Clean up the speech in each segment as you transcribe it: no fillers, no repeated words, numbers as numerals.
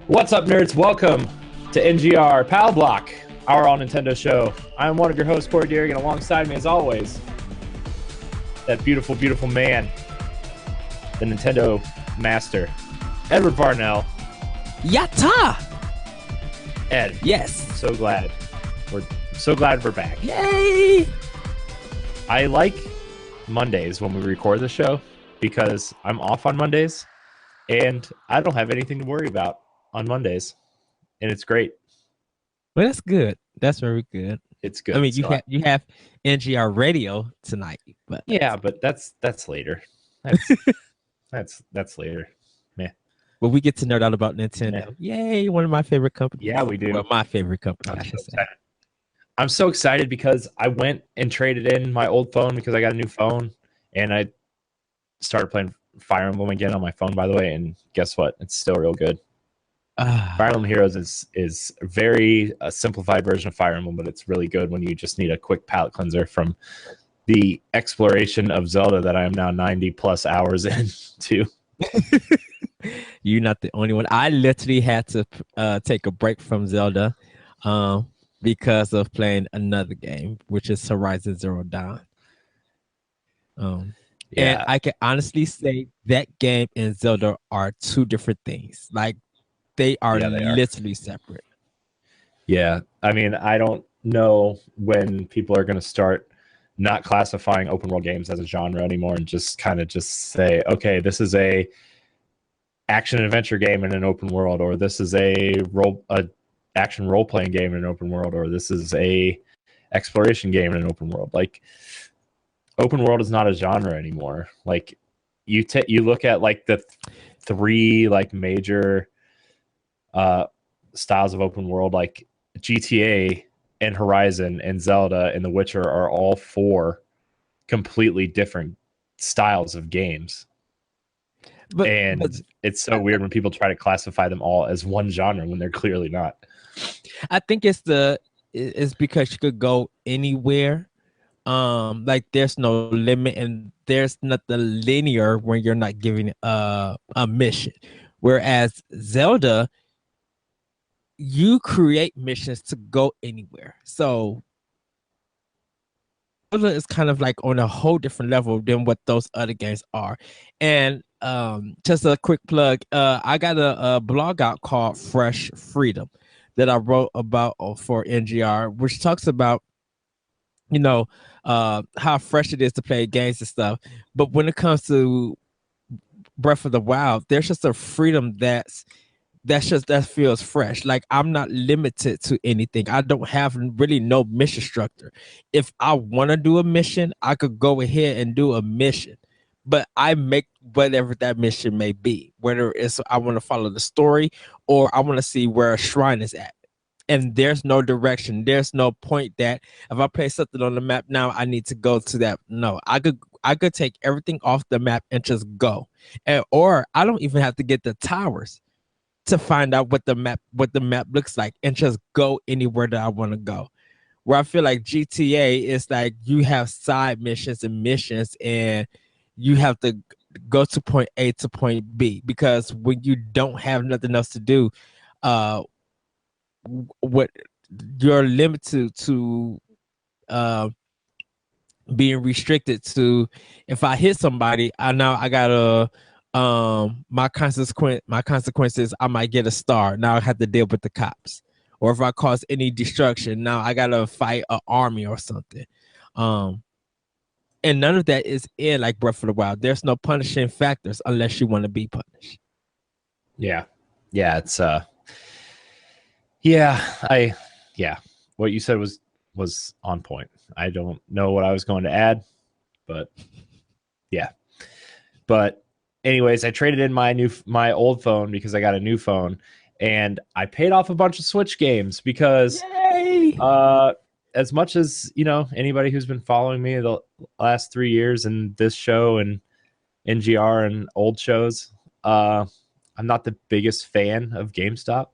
What's up, nerds? Welcome to NGR Pal Block, our all Nintendo show. I'm one of your hosts, Corey Deering, and alongside me, as always, that beautiful, beautiful man, the Nintendo master, Edward Varnell. Yatta! Ed. Yes. We're so glad we're back. Yay! I like Mondays when we record the show because I'm off on Mondays and I don't have anything to worry about on Mondays, and it's great. Well, that's good. That's very good. It's good. I mean, you have NGR Radio tonight, but yeah, but that's later. That's later. Man. Well, we get to nerd out about Nintendo. Yeah. Yay! One of my favorite companies. Yeah, we do. Well, my favorite company. I should say. I'm so excited because I went and traded in my old phone because I got a new phone, and I started playing Fire Emblem again on my phone. By the way, and guess what? It's still real good. Fire Emblem Heroes is very simplified version of Fire Emblem, but it's really good when you just need a quick palate cleanser from the exploration of Zelda that I am now 90 plus hours into. You're not the only one. I literally had to take a break from Zelda because of playing another game, which is Horizon Zero Dawn. And I can honestly say that game and Zelda are two different things. Like, they are literally separate. Yeah. I mean, I don't know when people are going to start not classifying open world games as a genre anymore and just kind of say, okay, this is a action and adventure game in an open world, or this is a action role playing game in an open world, or this is a exploration game in an open world. Like, open world is not a genre anymore. Like, you look at like the three like major styles of open world, like GTA and Horizon and Zelda and The Witcher are all four completely different styles of games. But it's so weird when people try to classify them all as one genre when they're clearly not. I think it's because you could go anywhere. Like, there's no limit and there's nothing linear when you're not giving a mission. Whereas Zelda, you create missions to go anywhere. So Zelda is kind of like on a whole different level than what those other games are. And just a quick plug, I got a blog out called Fresh Freedom that I wrote about for NGR, which talks about, you know, how fresh it is to play games and stuff. But when it comes to Breath of the Wild, there's just a freedom that feels fresh. Like, I'm not limited to anything. I don't have really no mission structure. If I want to do a mission, I could go ahead and do a mission, but I make whatever that mission may be, whether it's I want to follow the story or I want to see where a shrine is at. And there's no direction. There's no point that if I place something on the map now, I need to go to that. No, I could take everything off the map and just go. Or I don't even have to get the towers to find out what the map looks like and just go anywhere that I want to go. Where I feel like GTA is like you have side missions and you have to go to point A to point B, because when you don't have nothing else to do, what you're limited to being restricted to, if I hit somebody, I know I gotta my consequences, I might get a star. Now I have to deal with the cops. Or if I cause any destruction, now I gotta fight an army or something. And none of that is in like Breath of the Wild. There's no punishing factors unless you want to be punished. Yeah. It's what you said was on point. I don't know what I was going to add, but yeah. But anyways, I traded in my old phone because I got a new phone, and I paid off a bunch of Switch games because as much as, you know, anybody who's been following me the last 3 years and this show and NGR and old shows, I'm not the biggest fan of GameStop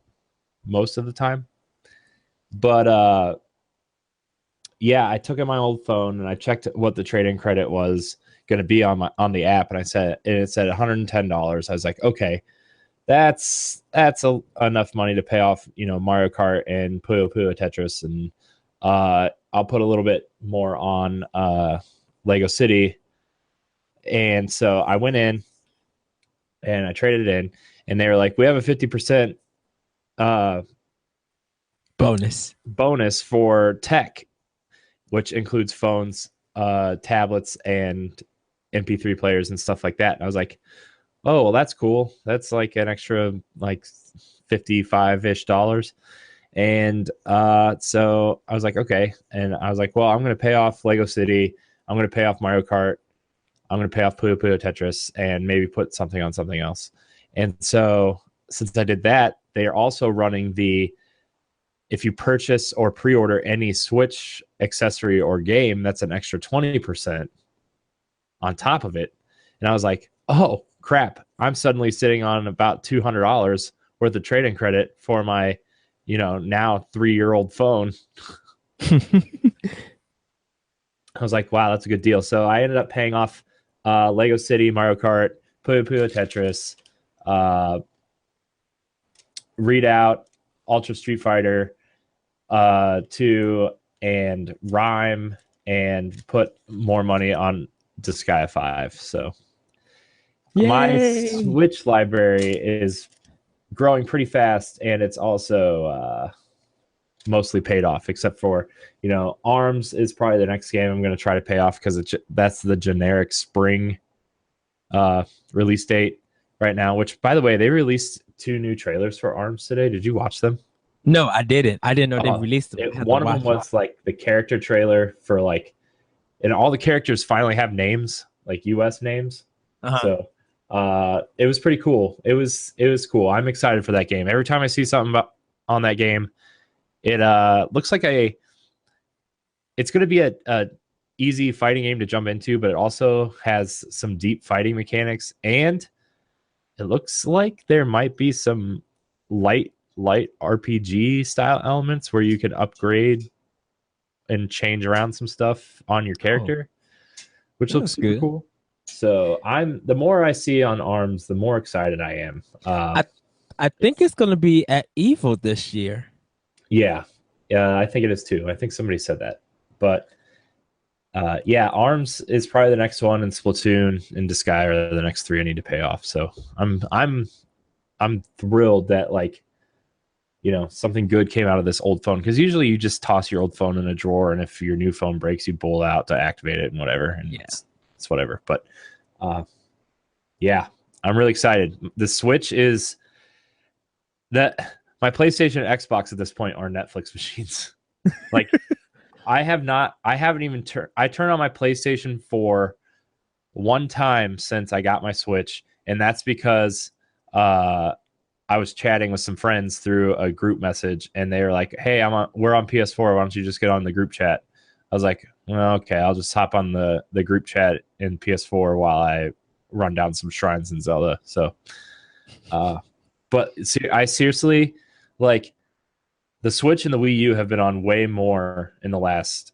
most of the time. But I took in my old phone and I checked what the trade-in credit was going to be on the app, and it said $110. I was like, okay, enough money to pay off, Mario Kart and Puyo Puyo Tetris, and I'll put a little bit more on Lego City. And so I went in and I traded it in, and they were like, we have a 50% bonus for tech, which includes phones, tablets, and MP3 players and stuff like that. And I was like, oh, well, that's cool. That's like an extra like $55-ish. And so I was like, okay. And I was like, well, I'm going to pay off Lego City. I'm going to pay off Mario Kart. I'm going to pay off Puyo Puyo Tetris and maybe put something on something else. And so since I did that, they are also running if you purchase or pre-order any Switch accessory or game, that's an extra 20% on top of it. And I was like, oh, crap. I'm suddenly sitting on about $200 worth of trade-in credit for my, now 3-year-old phone. I was like, wow, that's a good deal. So I ended up paying off Lego City, Mario Kart, Puyo Puyo Tetris, Readout, Ultra Street Fighter 2, and Rhyme, and put more money on Disgaea 5. So my Switch library is growing pretty fast, and it's also mostly paid off, except for ARMS is probably the next game I'm going to try to pay off, because that's the generic spring release date right now, which, by the way, they released 2 new trailers for ARMS today. Did you watch them? No, I didn't. I didn't know they released them. One of them was like the character trailer for and all the characters finally have names, like US names. So it was pretty cool. It was cool. I'm excited for that game. Every time I see something on that game, it looks like it's going to be a easy fighting game to jump into, but it also has some deep fighting mechanics, and it looks like there might be some light RPG style elements where you could upgrade and change around some stuff on your character, which looks super cool. So the more I see on ARMS, the more excited I am. I think it's going to be at EVO this year. Yeah, I think it is too. I think somebody said that. But ARMS is probably the next one, and Splatoon and Disgaea are the next 3 I need to pay off. So I'm thrilled that something good came out of this old phone, because usually you just toss your old phone in a drawer, and if your new phone breaks, you pull it out to activate it and whatever, and it's whatever. But I'm really excited. The Switch is that my PlayStation and Xbox at this point are Netflix machines. I haven't even I turned on my PlayStation for one time since I got my Switch, and that's because I was chatting with some friends through a group message, and they were like, hey, we're on PS4. Why don't you just get on the group chat? I was like, well, okay, I'll just hop on the group chat in PS4 while I run down some shrines in Zelda. So, but I seriously, the Switch and the Wii U have been on way more in the last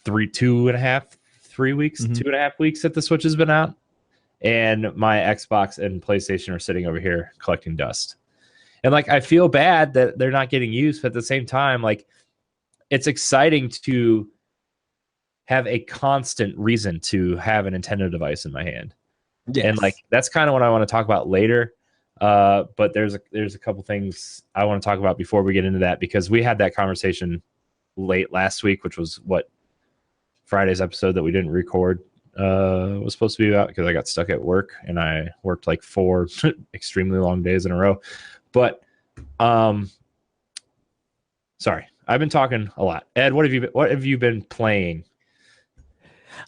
3 weeks, 2.5 weeks that the Switch has been out. And my Xbox and PlayStation are sitting over here collecting dust. And I feel bad that they're not getting used, but at the same time, it's exciting to have a constant reason to have a Nintendo device in my hand. Yes. And that's kind of what I want to talk about later. But there's a couple things I want to talk about before we get into that, because we had that conversation late last week, which was what Friday's episode that we didn't record was supposed to be about, because I got stuck at work and I worked 4 extremely long days in a row. But sorry, I've been talking a lot. Ed, what have you been playing?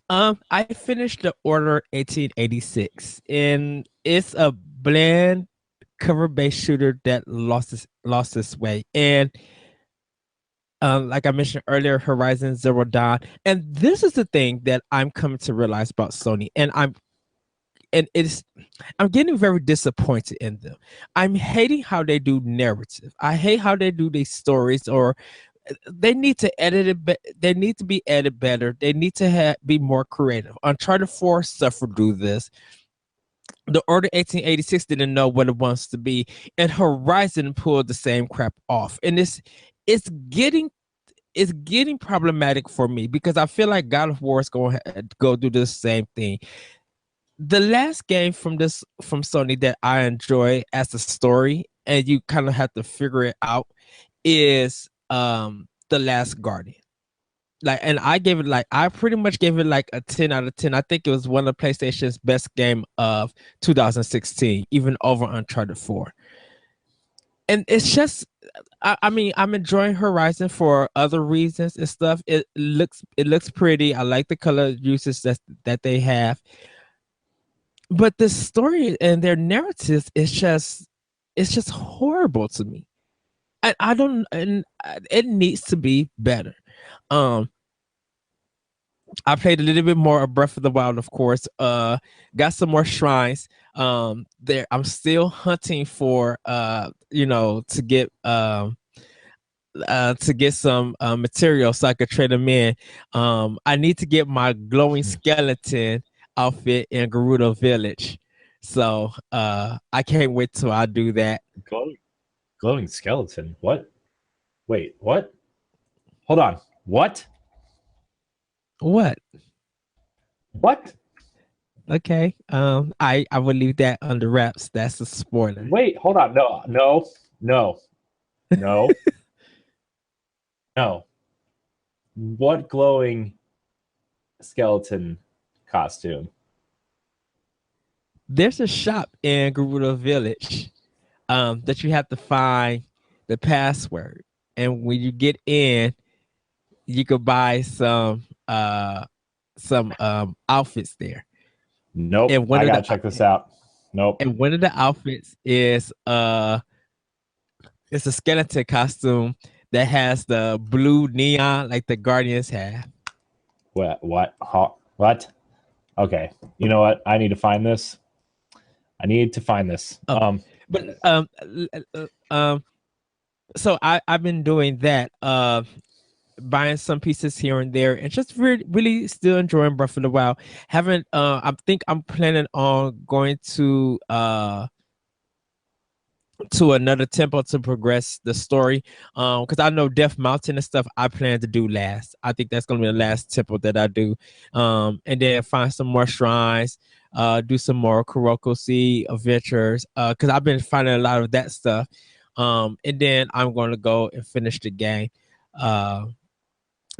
I finished the Order 1886, and it's a bland cover-based shooter that lost its way. And like I mentioned earlier, Horizon Zero Dawn. And this is the thing that I'm coming to realize about Sony, and I'm getting very disappointed in them. I'm hating how they do narrative. I hate how they do these stories, or they need to edit it. They need to be edited better. They need to be more creative. Uncharted 4 suffered through this. the Order 1886 didn't know what it wants to be, and Horizon pulled the same crap off. And it's getting problematic for me because I feel like God of War is going to go do the same thing. The last game from Sony that I enjoy as a story, and you kind of have to figure it out, is The Last Guardian. Like, and I pretty much gave it like a 10 out of 10. I think it was one of PlayStation's best game of 2016, even over Uncharted 4. And it's just, I mean, I'm enjoying Horizon for other reasons and stuff. It looks pretty. I like the color uses that they have, but the story and their narratives is just, it's just horrible to me. I don't, and it needs to be better. I played a little bit more of Breath of the Wild, of course. Got some more shrines. There, I'm still hunting for to get some material so I could trade them in. I need to get my glowing skeleton outfit in Gerudo Village. So I can't wait till I do that. Glowing skeleton? What? Wait, what? Hold on. What? What? What? Okay. I will leave that under wraps. That's a spoiler. Wait, hold on. No. No. What glowing skeleton costume? There's a shop in Gerudo Village that you have to find the password. And when you get in, you could buy some outfits there. Nope. And I gotta check this out. Nope. And one of the outfits is it's a skeleton costume that has the blue neon like the Guardians have. What? What? Okay. You know what? I need to find this. So I've been doing that. Buying some pieces here and there, and just really still enjoying Breath of the Wild. I think I'm planning on going to another temple to progress the story. Because I know Death Mountain and stuff I plan to do last. I think that's gonna be the last temple that I do. And then find some more shrines, do some more Kuroko Sea adventures. Because I've been finding a lot of that stuff. And then I'm gonna go and finish the game.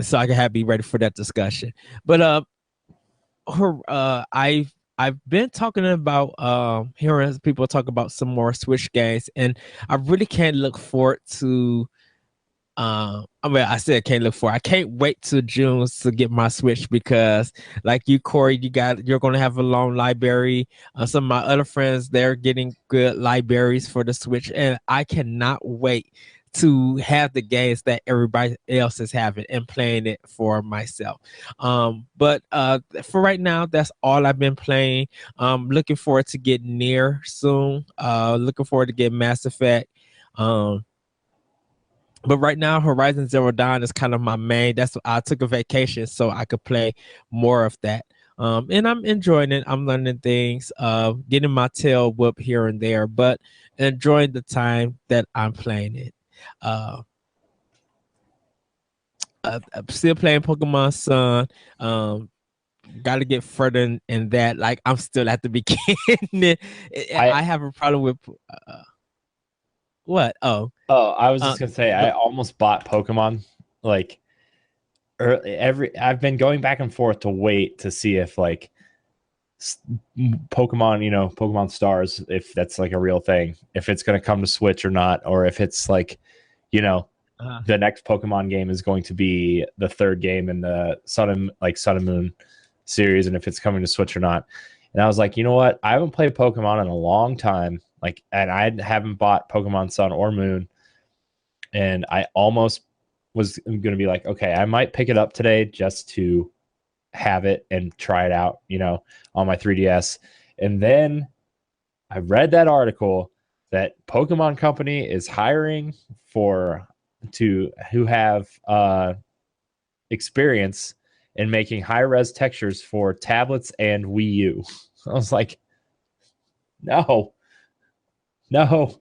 So I can be ready for that discussion. But I've been talking about hearing people talk about some more Switch games, and I really can't look forward to. I said I can't look for. I can't wait till June to get my Switch because, like you, Corey, you're going to have a long library. Some of my other friends, they're getting good libraries for the Switch, and I cannot wait to have the games that everybody else is having and playing it for myself. But for right now, that's all I've been playing. Looking forward to get Nier soon. Looking forward to get Mass Effect. But right now, Horizon Zero Dawn is kind of my main. That's I took a vacation so I could play more of that. And I'm enjoying it. I'm learning things, getting my tail whooped here and there, but enjoying the time that I'm playing it. I'm still playing Pokemon Sun. Got to get further in that. Like I'm still at the beginning. I have a problem with what? I was just gonna say I almost bought Pokemon. Like I've been going back and forth to wait to see if like Pokemon, Pokemon Stars, if that's like a real thing, if it's gonna come to Switch or not, or if it's like, the next Pokemon game is going to be the third game in the Sun and Moon series, and if it's coming to Switch or not. And I was like, you know what? I haven't played Pokemon in a long time. And I haven't bought Pokemon Sun or Moon. And I almost was going to be like, okay, I might pick it up today just to have it and try it out, on my 3DS. And then I read that article that Pokemon Company is hiring who have experience in making high-res textures for tablets and Wii U. I was like, No, no.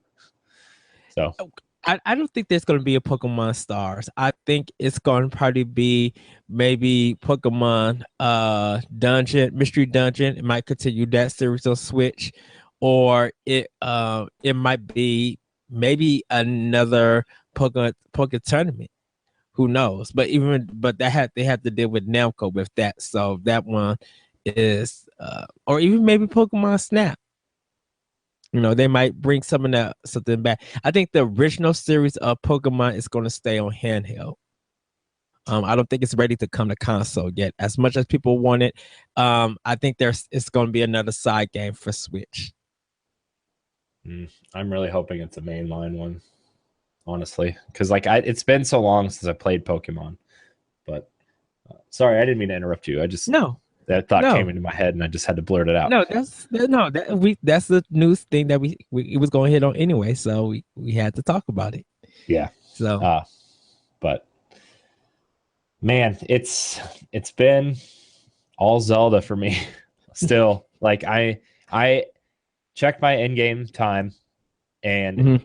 So I don't think there's going to be a Pokemon Stars. I think it's going to probably be maybe Pokemon Dungeon, Mystery Dungeon. It might continue that series on Switch, or it might be maybe another Pokemon tournament. Who knows? But they have to deal with Namco with that. So that one is or even maybe Pokemon Snap. They might bring something back. I think the original series of Pokemon is going to stay on handheld. I don't think it's ready to come to console yet. As much as people want it, I think it's going to be another side game for Switch. I'm really hoping it's a mainline one, honestly, because it's been so long since I played Pokemon. But sorry, I didn't mean to interrupt you. That thought came into my head and I just had to blurt it out. That's the news thing that we was going to hit on anyway, so we had to talk about it. Yeah. So but man, it's been all Zelda for me still. Like I checked my in-game time and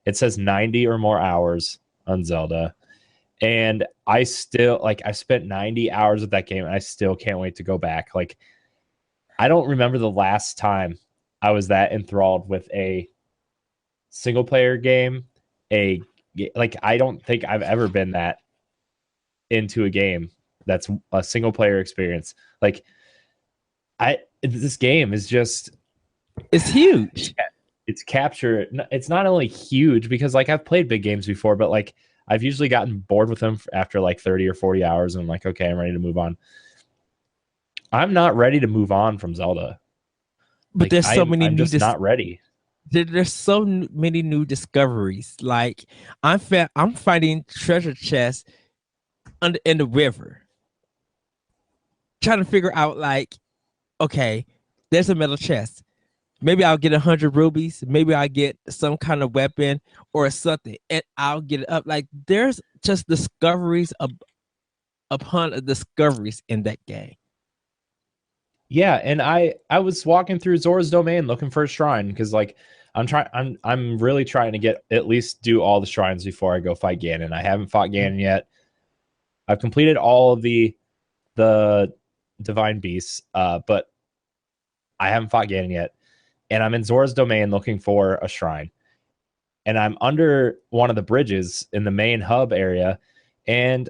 it says 90 or more hours on Zelda. And I still I spent 90 hours with that game and I still can't wait to go back. Like, I don't remember the last time I was that enthralled with a single player game. I don't think I've ever been that into a game that's a single player experience. This game is just, it's huge. It's captured. It's not only huge because I've played big games before, but I've usually gotten bored with them after 30 or 40 hours and I'm like, okay, I'm ready to move on. I'm not ready to move on from Zelda. But there's so many I'm just not ready. There's so many new discoveries. I'm finding treasure chests in the river. Trying to figure out okay, there's a metal chest. Maybe I'll get 100 rubies. Maybe I'll get some kind of weapon or something, and I'll get it up. There's just discoveries upon discoveries in that game. Yeah, and I was walking through Zora's Domain looking for a shrine because I'm really trying to at least do all the shrines before I go fight Ganon. I haven't fought Ganon yet. I've completed all of the divine beasts, but I haven't fought Ganon yet. And I'm in Zora's Domain looking for a shrine. And I'm under one of the bridges in the main hub area, and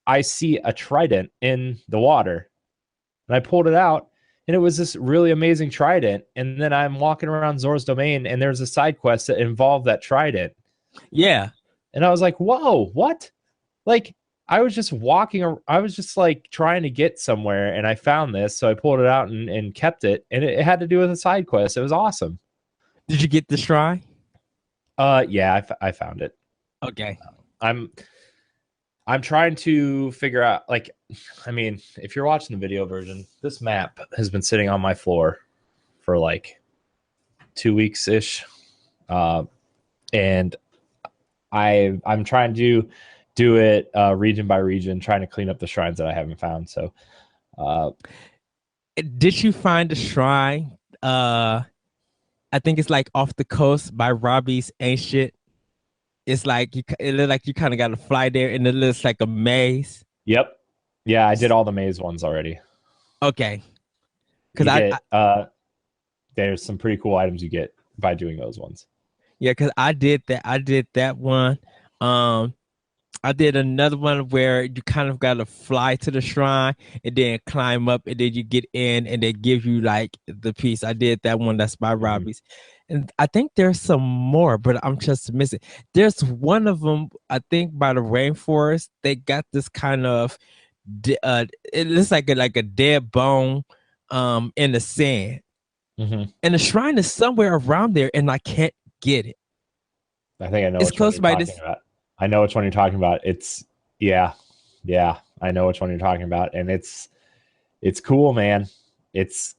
I see a trident in the water. And I pulled it out, and it was this really amazing trident. And then I'm walking around Zora's Domain, and there's a side quest that involved that trident. Yeah. And I was like, whoa, what? I was just trying to get somewhere, and I found this, so I pulled it out and kept it, and it had to do with a side quest. It was awesome. Did you get the shrine? Yeah, I found it. Okay. I'm trying to figure out, if you're watching the video version, this map has been sitting on my floor for 2 weeks ish, and I'm trying to do it region by region, trying to clean up the shrines that I haven't found. So did you find the shrine? I think it's off the coast by Robbie's Ancient. It's it looks like you kind of got to fly there, and it looks like a maze. Yep. Yeah, I did all the maze ones already. Okay. Because there's some pretty cool items you get by doing those ones. Yeah, because I did that one. I did another one where you kind of got to fly to the shrine and then climb up, and then you get in and they give you the piece. I did that one that's by Robbie's. And I think there's some more, but I'm just missing. There's one of them, I think, by the rainforest. They got this kind of, it looks like a dead bone in the sand. And the shrine is somewhere around there, and I can't get it. I think I know it's close by this. I know which one you're talking about. It's yeah, I know which one you're talking about, and it's cool, man. It's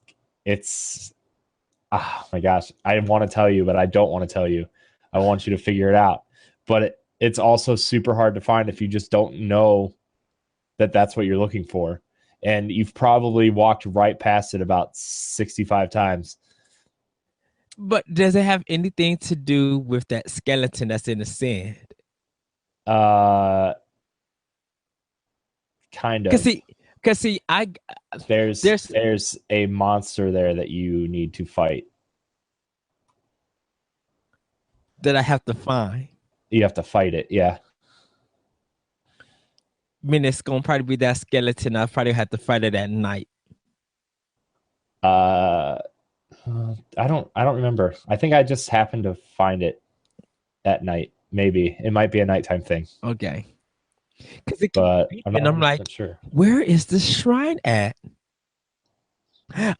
oh my gosh, I want to tell you, but I don't want to tell you. I want you to figure it out, but it's also super hard to find if you just don't know that that's what you're looking for, and you've probably walked right past it about 65 times. But does it have anything to do with that skeleton that's in the sand? Uh, kind Cause of. see, cause see, I there's There's a monster there that you need to fight. that I have to find. You have to fight it. Yeah. I mean, it's gonna probably be that skeleton. I probably have to fight it at night. Uh, I don't remember. I think I just happened to find it at night. Maybe it might be a nighttime thing, Okay. Cause it keeps but I'm not and I'm like, 100% sure. where is this shrine at?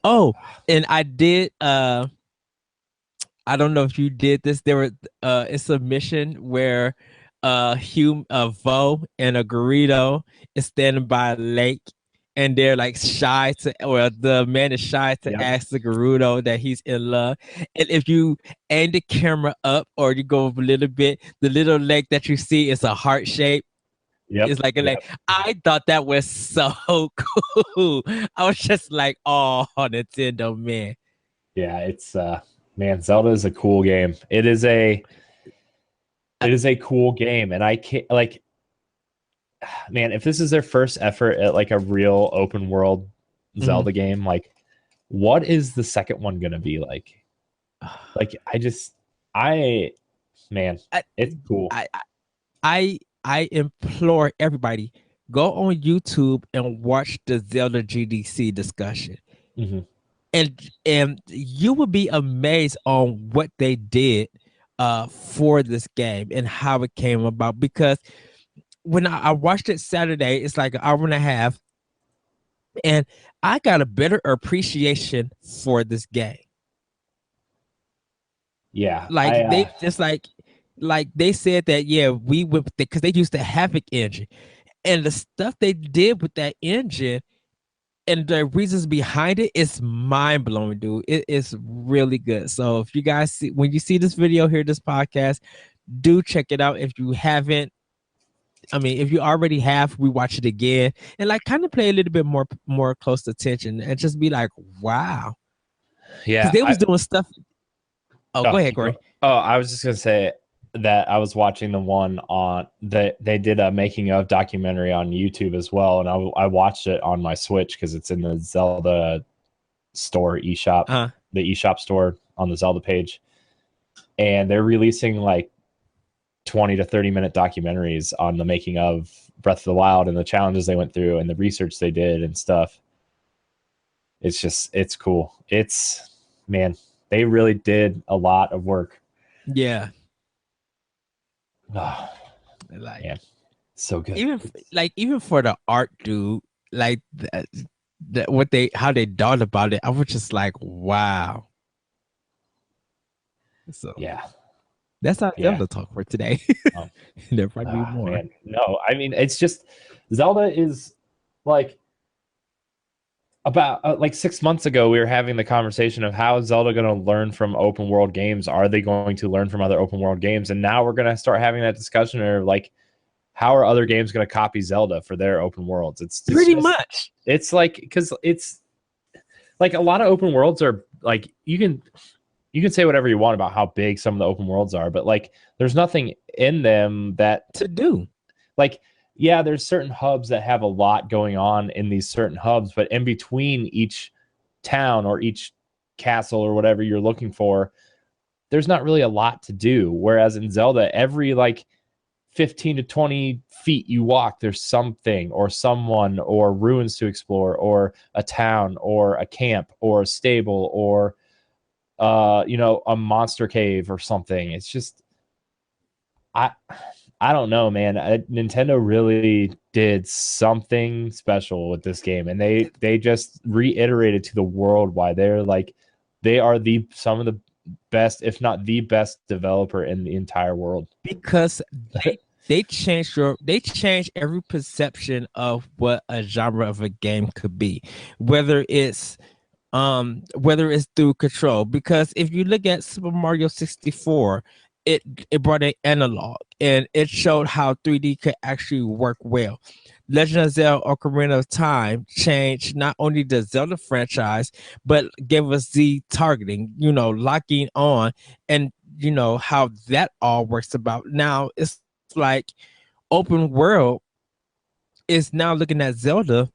Oh, and I did I don't know if you did this. There were it's a mission where Vo and a Garrido is standing by a lake and they're like shy to, or the man is shy to Yep. ask the Gerudo that he's in love. And if you aim the camera up or you go a little bit, the little lake that you see is a heart shape. Yep. It's like a lake. Yep. I thought that was so cool. I was just like, oh, Nintendo, man. Yeah. It's man, Zelda is a cool game. It is a cool game, and I can't like, man, if this is their first effort at like a real open world Zelda game, like, what is the second one gonna be like? Like, I, man, I, it's cool. I I implore everybody go on YouTube and watch the Zelda GDC discussion, Hmm. and you will be amazed on what they did for this game and how it came about. Because when I watched it Saturday, it's like an hour and a half, and I got a better appreciation for this game. Yeah, Like I they just like they said that, yeah, we went because they used the Havoc engine and the stuff they did with that engine and the reasons behind it is mind blowing, dude. It is really good. So if you guys see, when you see this video here, this podcast, do check it out. If you haven't, I mean, if you already have, we watch it again and like kind of play a little bit more close attention and just be like, wow, because yeah, they was doing stuff. Oh, go oh, ahead, Corey. I was just gonna say that I was watching the one on that they did a making of documentary on YouTube as well, and I watched it on my Switch because it's in the Zelda store eShop, the eShop store on the Zelda page, and they're releasing like 20 to 30-minute documentaries on the making of Breath of the Wild and the challenges they went through and the research they did and stuff. It's cool. It's, man, they really did a lot of work. Yeah. Oh, Like, man, so good. Even for the art, dude, like what they how they thought about it, I was just like, wow. So Yeah, that's our yeah. Zelda talk for today. Oh, There might be more. man. No, I mean, it's just Zelda is like about like 6 months ago we were having the conversation of how is Zelda going to learn from open world games. Are they going to learn from other open world games? And now we're going to start having that discussion of like, how are other games going to copy Zelda for their open worlds? It's Pretty just, much. it's like, because it's like a lot of open worlds are like, you can say whatever you want about how big some of the open worlds are, but like there's nothing in them that To do. like, yeah, there's certain hubs that have a lot going on in these certain hubs, but in between each town or each castle or whatever you're looking for, there's not really a lot to do. Whereas in Zelda, every like 15 to 20 feet you walk, there's something or someone or ruins to explore or a town or a camp or a stable or a monster cave or something. It's just I don't know, man. Nintendo really did something special with this game, and they just reiterated to the world why they're like they are some of the best, if not the best, developer in the entire world. Because they changed every perception of what a genre of a game could be, whether it's through control. Because if you look at Super Mario 64, it brought an analog and it showed how 3D could actually work well. Legend of Zelda Ocarina of Time changed not only the Zelda franchise, but gave us the targeting, locking on, and how that all works about. Now it's like open world is now looking at Zelda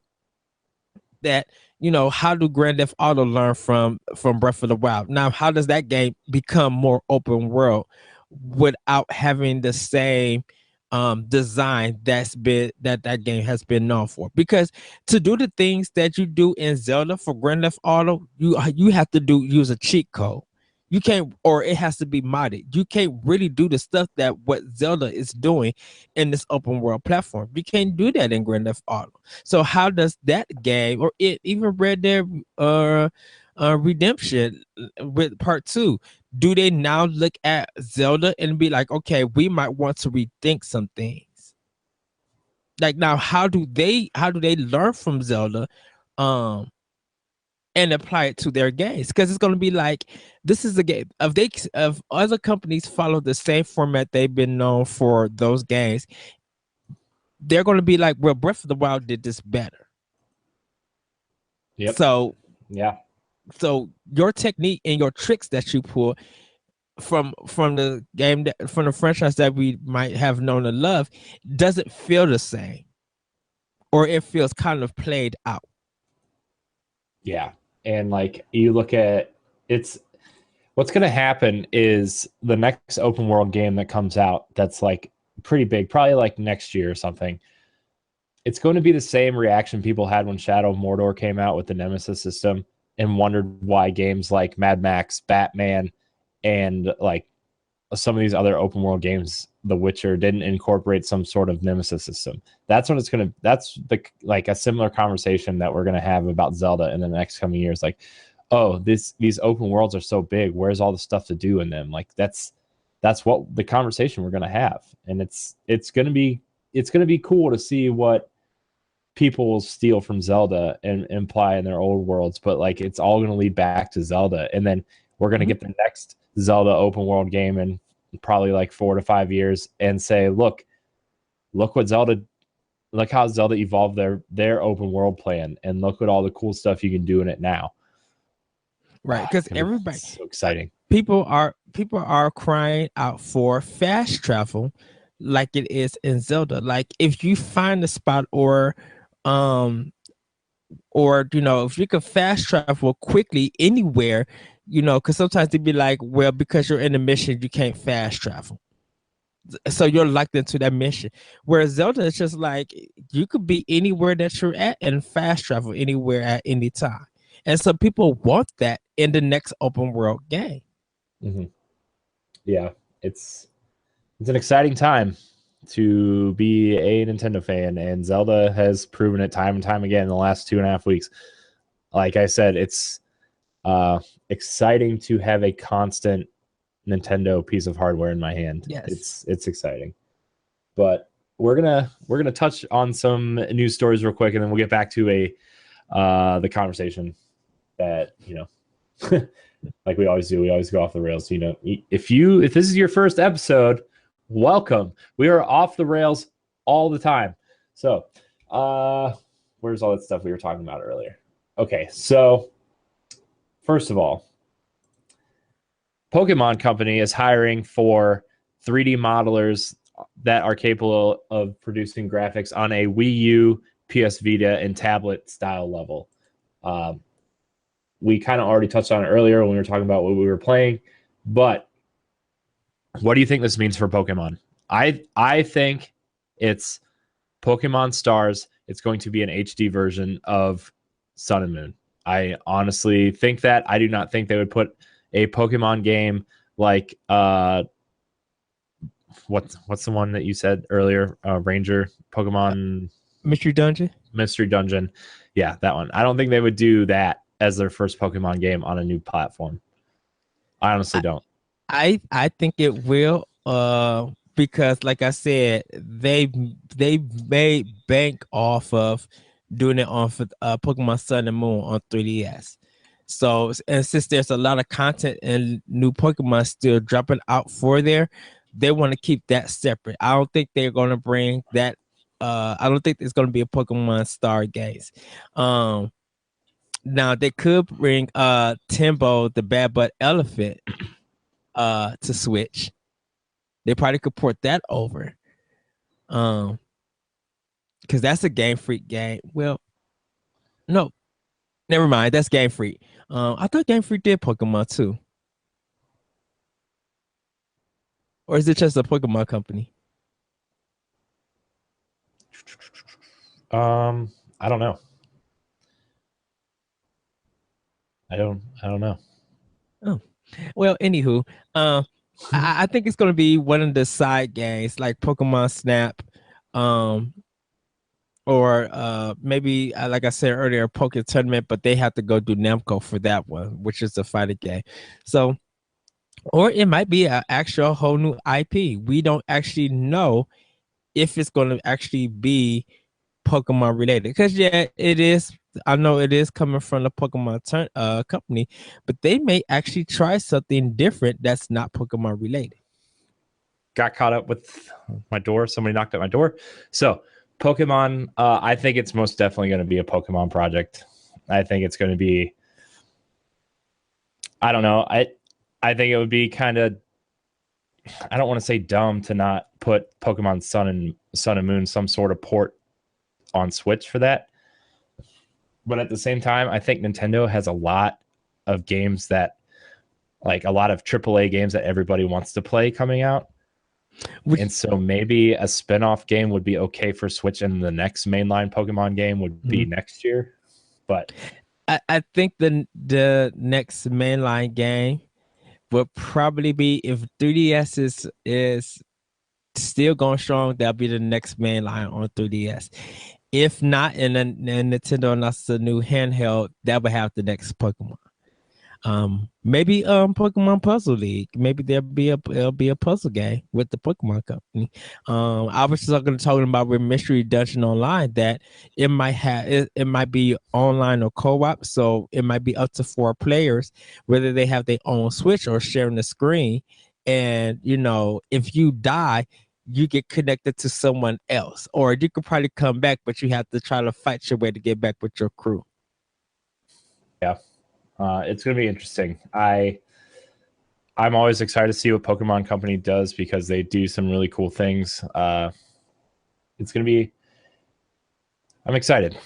that how do Grand Theft Auto learn from Breath of the Wild? Now, how does that game become more open world without having the same design that game has been known for? Because to do the things that you do in Zelda for Grand Theft Auto, you have to use a cheat code. You can't, or it has to be modded. You can't really do the stuff that what Zelda is doing in this open world platform. You can't do that in Grand Theft Auto. So how does that game, or even Red Dead Redemption with Part 2, do they now look at Zelda and be like, okay, we might want to rethink some things? Like, now, how do they learn from Zelda, and apply it to their games? Because it's going to be like, this is a game of other companies follow the same format they've been known for those games. They're going to be like, well, Breath of the Wild did this better. Yep. So yeah. So your technique and your tricks that you pull from the game from the franchise that we might have known and love doesn't feel the same, or it feels kind of played out. Yeah. And like you look at what's going to happen is the next open world game that comes out that's like pretty big, probably like next year or something. It's going to be the same reaction people had when Shadow of Mordor came out with the Nemesis system and wondered why games like Mad Max, Batman, and like some of these other open world games, The Witcher, didn't incorporate some sort of Nemesis system. That's what it's going to, that's the, like a similar conversation that we're going to have about Zelda in the next coming years. Like, oh, these open worlds are so big. Where's all the stuff to do in them? Like that's what the conversation we're going to have. And it's going to be cool to see what people will steal from Zelda and imply in their old worlds, but like it's all going to lead back to Zelda. And then we're going to get the next Zelda open world game in probably like 4 to 5 years and say, look how Zelda evolved their open world plan, and look at all the cool stuff you can do in it now. Right, because everybody, so exciting. People are crying out for fast travel like it is in Zelda. Like if you find a spot or if you could fast travel quickly anywhere, because sometimes they'd be like, well, because you're in a mission, you can't fast travel. So you're locked into that mission. Whereas Zelda is just like, you could be anywhere that you're at and fast travel anywhere at any time. And so people want that in the next open world game. Mm-hmm. Yeah, it's an exciting time to be a Nintendo fan, and Zelda has proven it time and time again in the last 2.5 weeks. Like I said, it's exciting to have a constant Nintendo piece of hardware in my hand. Yes, it's exciting. But we're gonna touch on some news stories real quick, and then we'll get back to the conversation that like we always do. We always go off the rails. If this is your first episode, welcome. We are off the rails all the time. So, where's all that stuff we were talking about earlier? Okay, so first of all, Pokemon Company is hiring for 3D modelers that are capable of producing graphics on a Wii U, PS Vita, and tablet style level. We kind of already touched on it earlier when we were talking about what we were playing, but what do you think this means for Pokemon? I think it's Pokemon Stars. It's going to be an HD version of Sun and Moon. I honestly think that. I do not think they would put a Pokemon game like what's the one that you said earlier? Ranger Pokemon Mystery Dungeon. Yeah, that one. I don't think they would do that as their first Pokemon game on a new platform. I honestly don't. I think it will, because like I said, they made bank off of doing it on Pokemon Sun and Moon on 3DS. So, and since there's a lot of content and new Pokemon still dropping out for there, they want to keep that separate. I don't think they're going to bring that I don't think it's going to be a Pokemon Star Games. Now they could bring Timbo the Bad Butt Elephant to Switch. They probably could port that over. Because that's a Game Freak game. Well, no, never mind. That's Game Freak. I thought Game Freak did Pokemon too. Or is it just a Pokemon company? I don't know. I don't know. Oh, well, anywho, I think it's gonna be one of the side games like Pokemon Snap, or maybe like I said earlier, Poke Tournament, but they have to go do Namco for that one, which is a fighting game. So, or it might be an actual whole new IP. We don't actually know if it's going to actually be Pokemon related. Because yeah, it is. I know it is coming from the Pokemon company, but they may actually try something different that's not Pokemon related. Got caught up with my door. Somebody knocked at my door. So Pokemon, I think it's most definitely going to be a Pokemon project. I think it's going to be. I don't know. I think it would be kind of. I don't want to say dumb to not put Pokemon Sun and Moon some sort of port on Switch for that. But at the same time, I think Nintendo has a lot of games that, like a lot of AAA games that everybody wants to play coming out. And so maybe a spin-off game would be okay for Switch, and the next mainline Pokemon game would be next year. But I think the next mainline game would probably be, if 3DS is still going strong, that'll be the next mainline on 3DS. If not, and then Nintendo announced a new handheld, that would have the next Pokemon. Maybe Pokemon Puzzle League. Maybe it'll be a puzzle game with the Pokemon company. I was talking about with Mystery Dungeon Online that it might be online or co-op, so it might be up to 4 players, whether they have their own Switch or sharing the screen. And if you die, you get connected to someone else, or you could probably come back, but you have to try to fight your way to get back with your crew. Yeah. It's going to be interesting. I'm always excited to see what Pokemon Company does because they do some really cool things. It's going to be. I'm excited.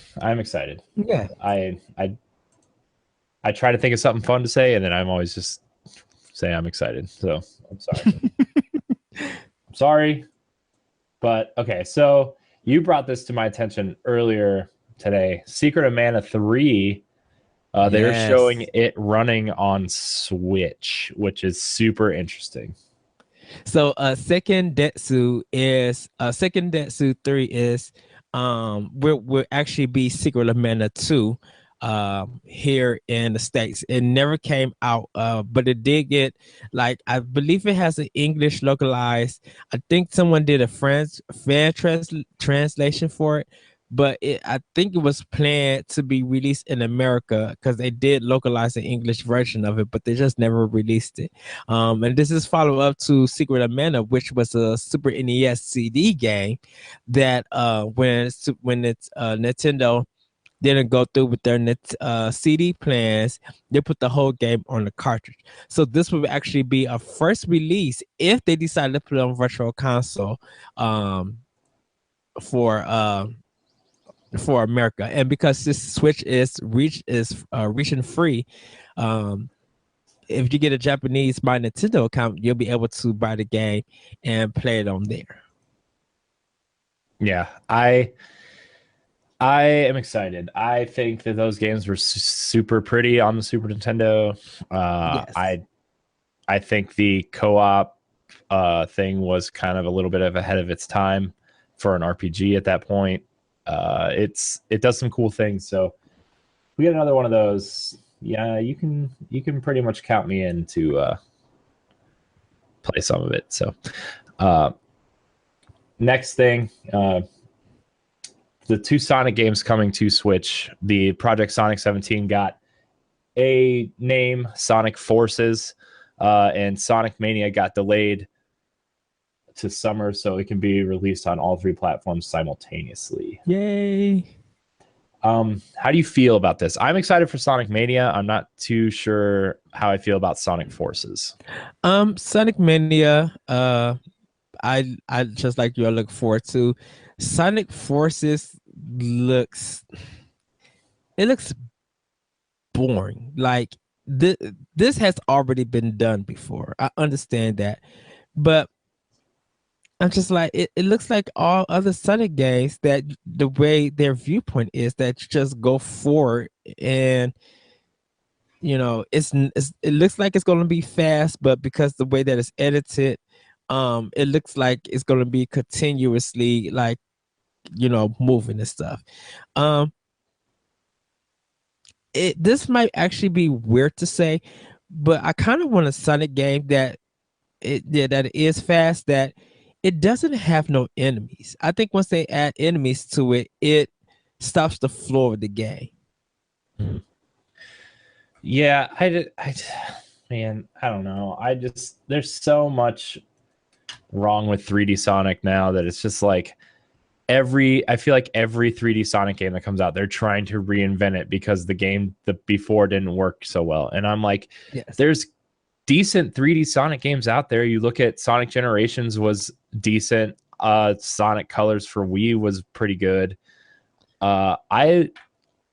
Yeah. I try to think of something fun to say, and then I'm always just say I'm excited. So I'm sorry. I'm sorry. But okay, so you brought this to my attention earlier today. Secret of Mana 3. They're showing it running on Switch, which is super interesting. So Second Detsu 3 is will actually be Secret of Mana 2 here in the States. It never came out, but it did get, like, I believe it has an English localized. I think someone did a fan translation for it, but I think it was planned to be released in America because they did localize the English version of it, but they just never released it. And this is follow up to Secret of Mana, which was a Super NES CD game that when Nintendo didn't go through with their CD plans, they put the whole game on the cartridge. So this would actually be a first release if they decided to put it on Virtual Console for America. And because this Switch is region free, if you get a Japanese My Nintendo account, you'll be able to buy the game and play it on there. Yeah, I am excited. I think that those games were super pretty on the Super Nintendo. Yes. I think the co-op thing was kind of a little bit ahead of its time for an RPG at that point. It does some cool things. So we get another one of those. Yeah, you can pretty much count me in to play some of it. So next thing, the 2 Sonic games coming to Switch. The Project Sonic 17 got a name, Sonic Forces, and Sonic Mania got delayed to summer so it can be released on all 3 platforms simultaneously. Yay. How do you feel about this? I'm excited for Sonic Mania. I'm not too sure how I feel about Sonic Forces. Sonic Mania, I just like you, I look forward to. Sonic Forces looks boring. Like this has already been done before. I understand that. But I'm just like it looks like all other Sonic games that the way their viewpoint is that you just go forward and it looks like it's going to be fast, but because the way that it's edited, it looks like it's going to be continuously like moving and stuff. This might actually be weird to say, but I kind of want a Sonic game that it is fast, that it doesn't have no enemies. I think once they add enemies to it, it stops the flow of the game. Yeah, man, I don't know. There's so much wrong with 3D Sonic now that it's just like I feel like every 3D Sonic game that comes out, they're trying to reinvent it because the game that before didn't work so well. And I'm like, yes, there's decent 3D Sonic games out there. You look at Sonic Generations was decent. Sonic Colors for Wii was pretty good. I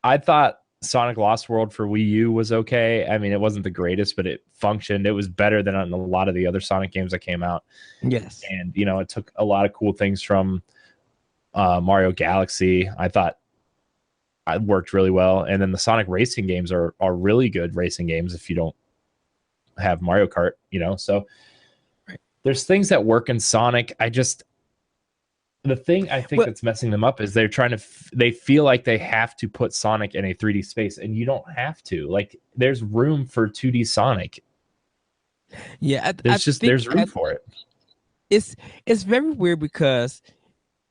thought Sonic Lost World for Wii U was okay. I mean, it wasn't the greatest, but it functioned. It was better than a lot of the other Sonic games that came out. yes, And it took a lot of cool things from Mario Galaxy. I thought it worked really well. And then the Sonic racing games are really good racing games if you don't have Mario Kart, so there's things that work in Sonic. The thing I think that's messing them up is they're trying to they feel like they have to put Sonic in a 3D space, and you don't have to. Like, there's room for 2D Sonic. Yeah, there's room for it. It's very weird because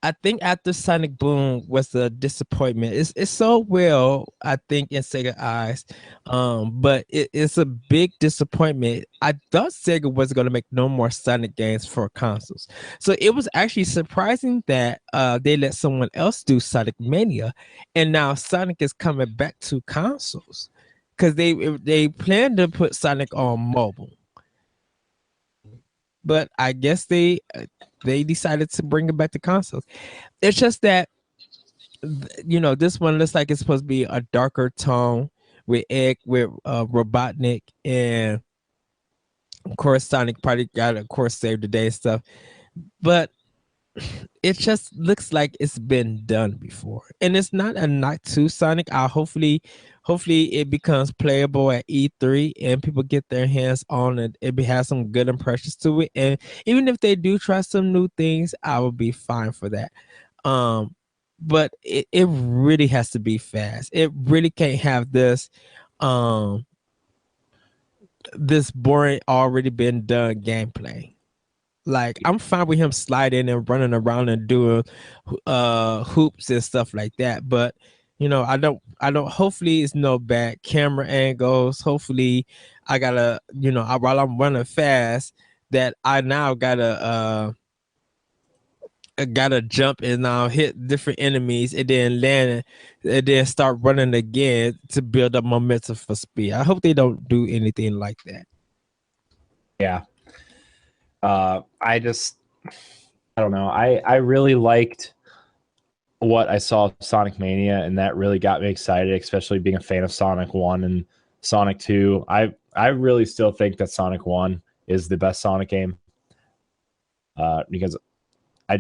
I think after Sonic Boom was a disappointment. It's so well, I think, in Sega eyes, but it's a big disappointment. I thought Sega was going to make no more Sonic games for consoles, so it was actually surprising that they let someone else do Sonic Mania, and now Sonic is coming back to consoles because they plan to put Sonic on mobile, but I guess they decided to bring it back to consoles. It's just that this one looks like it's supposed to be a darker tone with Robotnik, and of course Sonic probably got save the day stuff, but it just looks like it's been done before, and it's not a knock to Sonic. Hopefully it becomes playable at E3 and people get their hands on it. It has some good impressions to it, and even if they do try some new things, I will be fine for that. But it really has to be fast. It really can't have this this boring, already been done gameplay. Like, I'm fine with him sliding and running around and doing hoops and stuff like that, but I don't hopefully it's no bad camera angles. Hopefully I gotta while I'm running fast, that I now gotta jump and now hit different enemies and then land and then start running again to build up momentum for speed. I hope they don't do anything like that. Yeah. I don't know. I really liked what I saw of Sonic Mania, and that really got me excited, especially being a fan of Sonic 1 and Sonic 2. I really still think that Sonic 1 is the best Sonic game. Because I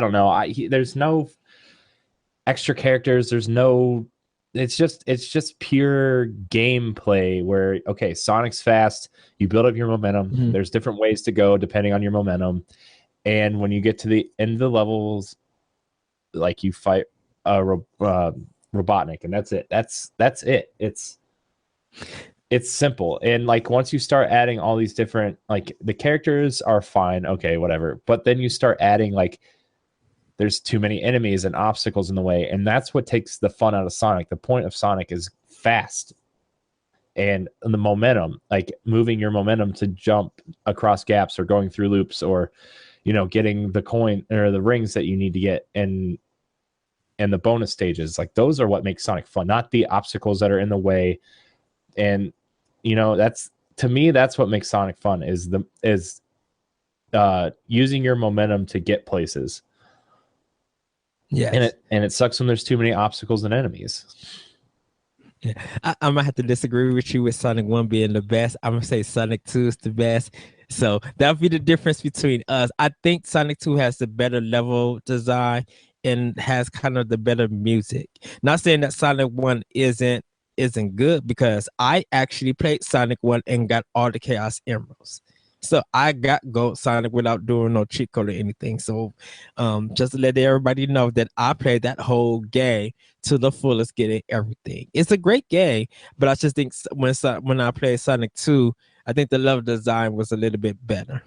don't know. There's no extra characters. It's just pure gameplay where, okay, Sonic's fast. You build up your momentum. Mhm. There's different ways to go depending on your momentum. And when you get to the end of the levels, like, you fight Robotnik, and that's it. That's it. It's simple. And like, once you start adding all these different, like, the characters are fine, okay, whatever. But then you start adding, like, there's too many enemies and obstacles in the way, and that's what takes the fun out of Sonic. The point of Sonic is fast and the momentum, like moving your momentum to jump across gaps or going through loops or getting the coin or the rings that you need to get and the bonus stages. Like those are what makes Sonic fun, not the obstacles that are in the way. And that's, to me, that's what makes Sonic fun, is using your momentum to get places. Yeah, and it sucks when there's too many obstacles and enemies. Yeah. I might have to disagree with you with Sonic 1 being the best. I'm gonna say Sonic 2 is the best. So that'll be the difference between us. I think Sonic 2 has the better level design and has kind of the better music. Not saying that Sonic 1 isn't good, because I actually played Sonic 1 and got all the Chaos Emeralds. So I got Gold Sonic without doing no cheat code or anything. So just to let everybody know that I played that whole game to the fullest, getting everything. It's a great game, but I just think when I played Sonic 2, I think the level design was a little bit better.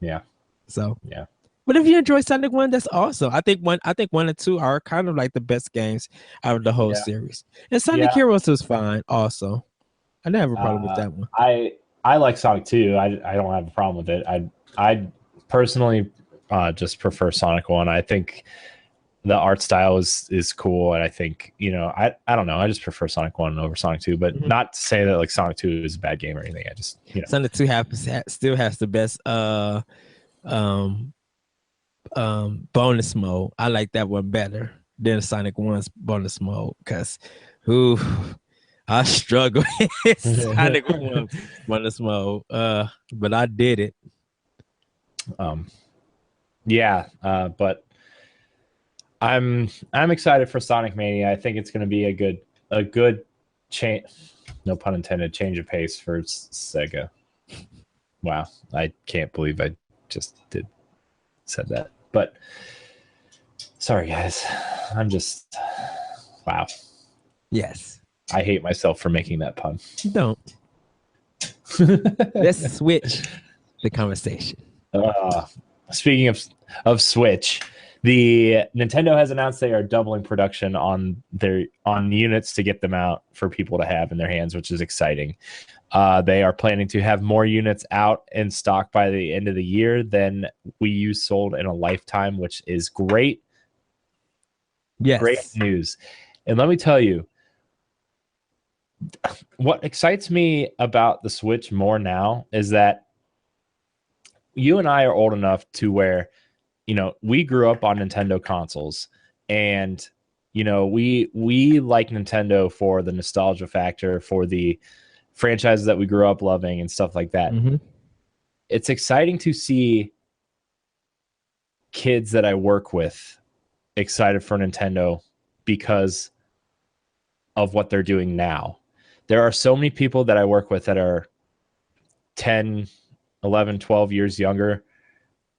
Yeah. So yeah. But if you enjoy Sonic 1, that's awesome. I think 1 and 2 are kind of like the best games out of the whole series. And Sonic Heroes was fine also. I didn't have a problem with that one. I like Sonic 2. I don't have a problem with it. I personally just prefer Sonic 1. I think the art style is cool, and I think, I don't know, I just prefer Sonic 1 over Sonic 2, but not to say that like Sonic 2 is a bad game or anything. I just, Sonic 2 still has the best bonus mode. I like that one better than Sonic 1's bonus mode, because I struggle with Sonic 1 bonus mode, but I did it. But I'm excited for Sonic Mania. I think it's going to be a good change, no pun intended, change of pace for Sega. Wow, I can't believe I just said that. But sorry, guys. I'm just, wow. Yes. I hate myself for making that pun. Don't. Let's switch the conversation. Speaking of Switch, the Nintendo has announced they are doubling production on units to get them out for people to have in their hands, which is exciting. They are planning to have more units out in stock by the end of the year than Wii U sold in a lifetime, which is great. Yes. Great news. And let me tell you, what excites me about the Switch more now is that you and I are old enough to where, we grew up on Nintendo consoles, and, we like Nintendo for the nostalgia factor, for the franchises that we grew up loving and stuff like that. Mm-hmm. It's exciting to see kids that I work with excited for Nintendo because of what they're doing now. There are so many people that I work with that are 10, 11, 12 years younger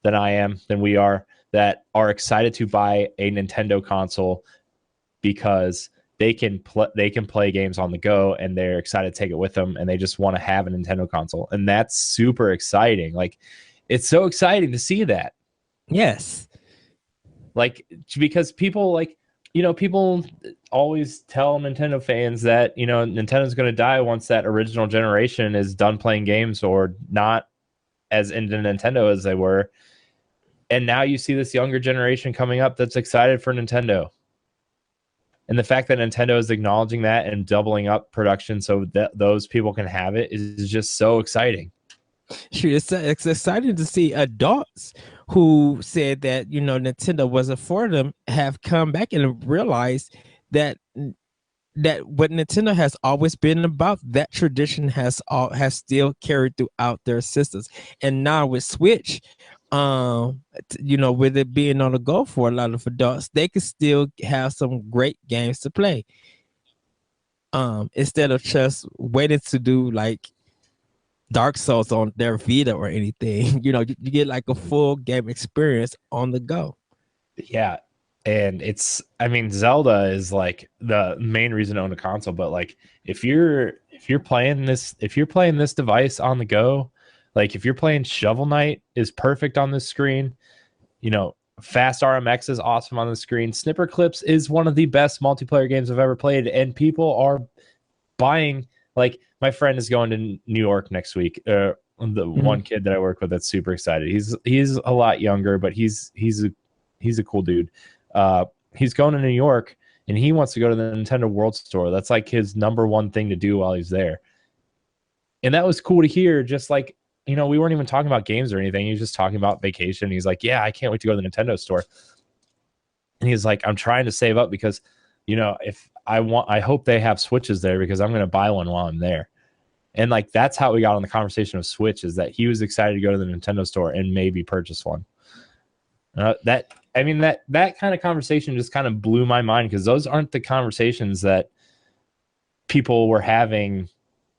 than we are, that are excited to buy a Nintendo console because they can play games on the go, and they're excited to take it with them, and they just want to have a Nintendo console. And that's super exciting. Like, it's so exciting to see that. Yes. Like, because people people always tell Nintendo fans that, Nintendo's going to die once that original generation is done playing games or not as into Nintendo as they were. And now you see this younger generation coming up that's excited for Nintendo. And the fact that Nintendo is acknowledging that and doubling up production so that those people can have it is just so exciting. Sure, it's exciting to see adults who said that, Nintendo wasn't for them have come back and realized that what Nintendo has always been about, that tradition has still carried throughout their systems. And now with Switch, with it being on the go for a lot of adults, they can still have some great games to play. Instead of just waiting to do like Dark Souls on their Vita or anything, you get like a full game experience on the go. Yeah. And Zelda is like the main reason to own a console, but like if you're playing this device on the go, like if you're playing Shovel Knight is perfect on this screen, Fast RMX is awesome on the screen. Snipper Clips is one of the best multiplayer games I've ever played, and people are buying. Like, my friend is going to New York next week, the one kid that I work with that's super excited. He's a lot younger, but he's a cool dude. He's going to New York and he wants to go to the Nintendo World Store. That's like his number one thing to do while he's there. And that was cool to hear. Just like, we weren't even talking about games or anything. He was just talking about vacation. He's like, yeah, I can't wait to go to the Nintendo store. And he's like, I'm trying to save up because, if I hope they have Switches there because I'm going to buy one while I'm there. And like, that's how we got on the conversation of Switch, is that he was excited to go to the Nintendo store and maybe purchase one. That kind of conversation just kind of blew my mind, because those aren't the conversations that people were having,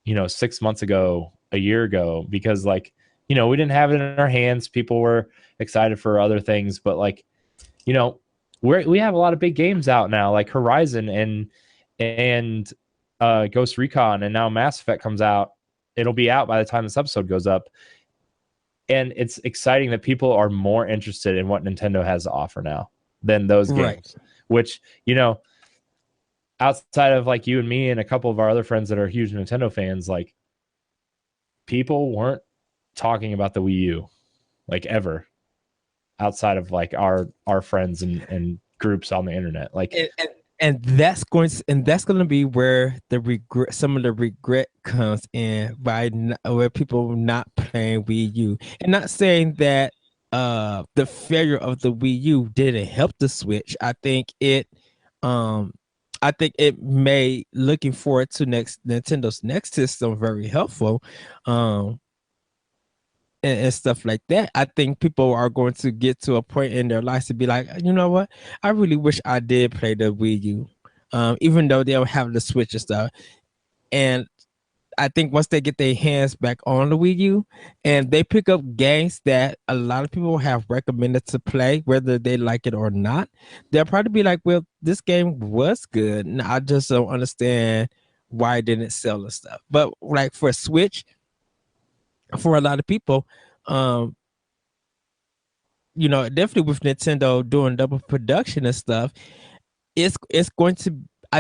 6 months ago, a year ago, because like, we didn't have it in our hands. People were excited for other things, but like, we have a lot of big games out now, like Horizon and Ghost Recon, and now Mass Effect comes out. It'll be out by the time this episode goes up. And it's exciting that people are more interested in what Nintendo has to offer now than those games, right. Which, outside of like you and me and a couple of our other friends that are huge Nintendo fans, like, people weren't talking about the Wii U like ever, outside of like our friends and groups on the internet. Like, and that's going to be where some of the regret comes in, where people not playing Wii U. And not saying that the failure of the Wii U didn't help the Switch. I think it made looking forward to Nintendo's next system very helpful. And stuff like that. I think people are going to get to a point in their lives to be like, you know what? I really wish I did play the Wii U, even though they'll have the Switch and stuff. And I think once they get their hands back on the Wii U and they pick up games that a lot of people have recommended to play, whether they like it or not, they'll probably be like, well, this game was good, and I just don't understand why it didn't sell and stuff. But like for Switch, for a lot of people, definitely with Nintendo doing double production and stuff, I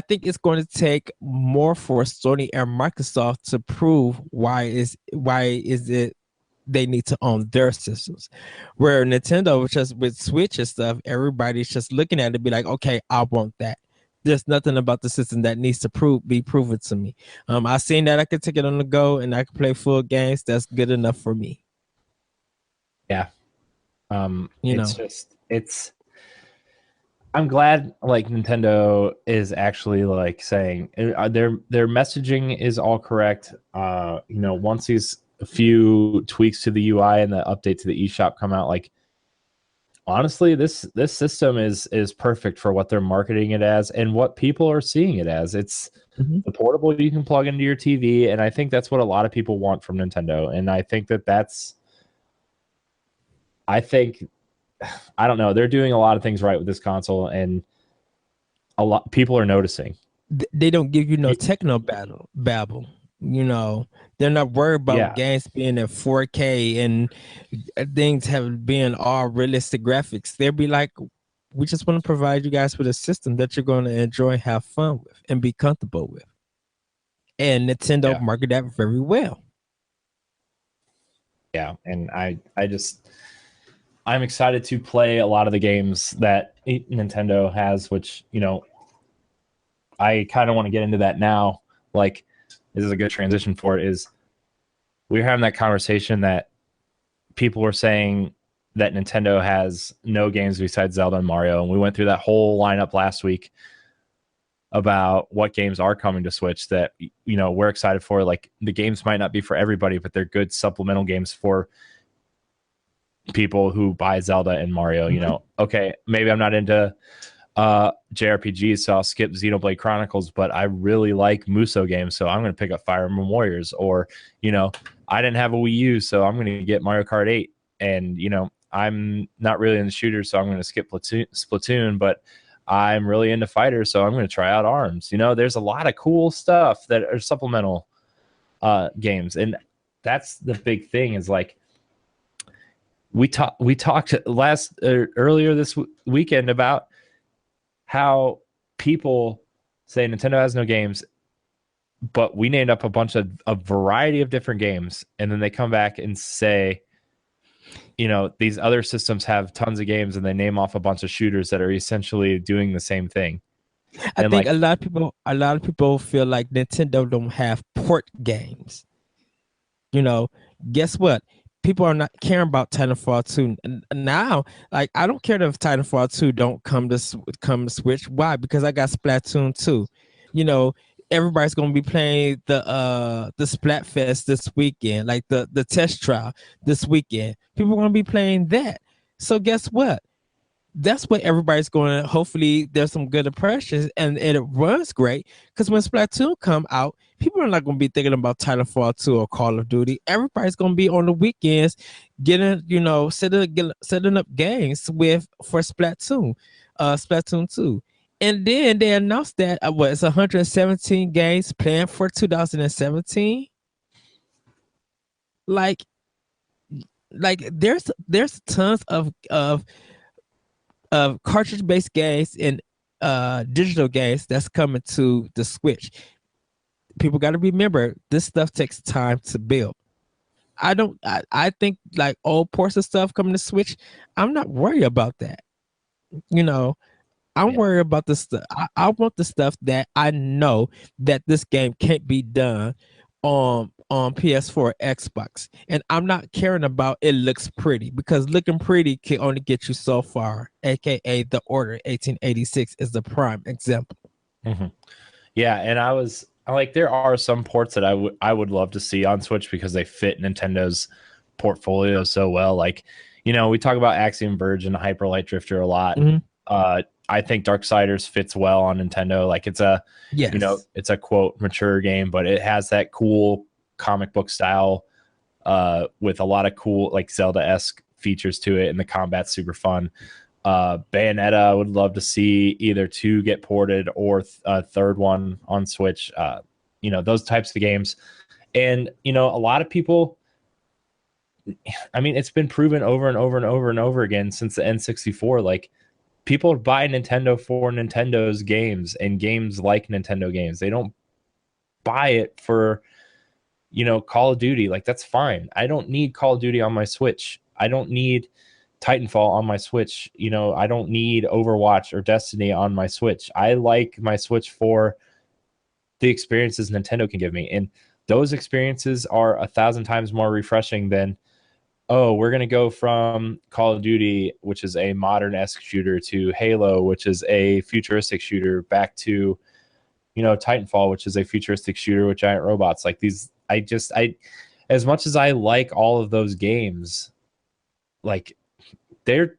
think it's going to take more for Sony and Microsoft to prove why is it they need to own their systems. Where Nintendo, just with Switch and stuff, everybody's just looking at it and be like, okay, I want that. There's nothing about the system that needs to be proven to me. I've seen that I can take it on the go and I can play full games. That's good enough for me. Yeah. I'm glad like Nintendo is actually like saying their messaging is all correct. Once these a few tweaks to the UI and the update to the eShop come out, like, honestly, this system is perfect for what they're marketing it as and what people are seeing it as. It's the portable you can plug into your TV, and I think that's what a lot of people want from Nintendo. And I think I don't know, they're doing a lot of things right with this console, and a lot people are noticing. They don't give you no techno babble. They're not worried about games being in 4K and things being all realistic graphics. They'll be like, we just want to provide you guys with a system that you're going to enjoy, have fun with, and be comfortable with. And Nintendo market that very well. Yeah, and I'm excited to play a lot of the games that Nintendo has, which, I kind of want to get into that now. Like, this is a good transition for it, is we were having that conversation that people were saying that Nintendo has no games besides Zelda and Mario. And we went through that whole lineup last week about what games are coming to Switch that, we're excited for. Like, the games might not be for everybody, but they're good supplemental games for people who buy Zelda and Mario. Okay, maybe I'm not into JRPGs, so I'll skip Xenoblade Chronicles, but I really like Musou games, so I'm going to pick up Fire Emblem Warriors. Or, I didn't have a Wii U, so I'm going to get Mario Kart 8. And, I'm not really into shooters, so I'm going to skip Splatoon, but I'm really into fighters, so I'm going to try out ARMS. There's a lot of cool stuff that are supplemental games, and that's the big thing. Is like, we talked earlier this weekend about how people say Nintendo has no games, but we named up a variety of different games, and then they come back and say, these other systems have tons of games, and they name off a bunch of shooters that are essentially doing the same thing. I And think like, a lot of people feel like Nintendo don't have port games. Guess what? People are not caring about Titanfall 2 now. Like, I don't care if Titanfall 2 don't come to Switch. Why? Because I got Splatoon 2. You know, everybody's gonna be playing the Splatfest this weekend, like the test trial this weekend. People are gonna be playing that. So guess what? That's what everybody's going to. Hopefully there's some good impressions and it runs great, because when Splatoon come out, people are not going to be thinking about Titanfall 2 or Call of Duty. Everybody's going to be on the weekends getting, setting up games for Splatoon 2. And then they announced that it's 117 games planned for 2017. Like there's tons of cartridge-based games and digital games that's coming to the Switch. People got to remember, this stuff takes time to build. I think like old ports of stuff coming to Switch, I'm not worried about that. I'm worried about the stuff. I want the stuff that I know that this game can't be done on PS4 or Xbox. And I'm not caring about it looks pretty, because looking pretty can only get you so far, aka The Order 1886 is the prime example. Mm-hmm. Yeah, and I like, there are some ports that I would love to see on Switch because they fit Nintendo's portfolio so well. Like, we talk about Axiom Verge and Hyper Light Drifter a lot. Mm-hmm. I think Darksiders fits well on Nintendo. Like, it's a it's a quote mature game, but it has that cool comic book style with a lot of cool like Zelda-esque features to it, and the combat's super fun. Bayonetta, I would love to see either 2 get ported or a third one on Switch. Those types of games. And, a lot of people, I mean, it's been proven over and over and over and over again since the N64. Like, people buy Nintendo for Nintendo's games and games like Nintendo games. They don't buy it for, Call of Duty. Like, that's fine. I don't need Call of Duty on my Switch. I don't need Titanfall on my Switch. I don't need Overwatch or Destiny on my Switch. I like my Switch for the experiences Nintendo can give me. And those experiences are 1,000 times more refreshing than, oh, we're going to go from Call of Duty, which is a modern-esque shooter, to Halo, which is a futuristic shooter, back to, Titanfall, which is a futuristic shooter with giant robots. Like, these, as much as I like all of those games, like, they're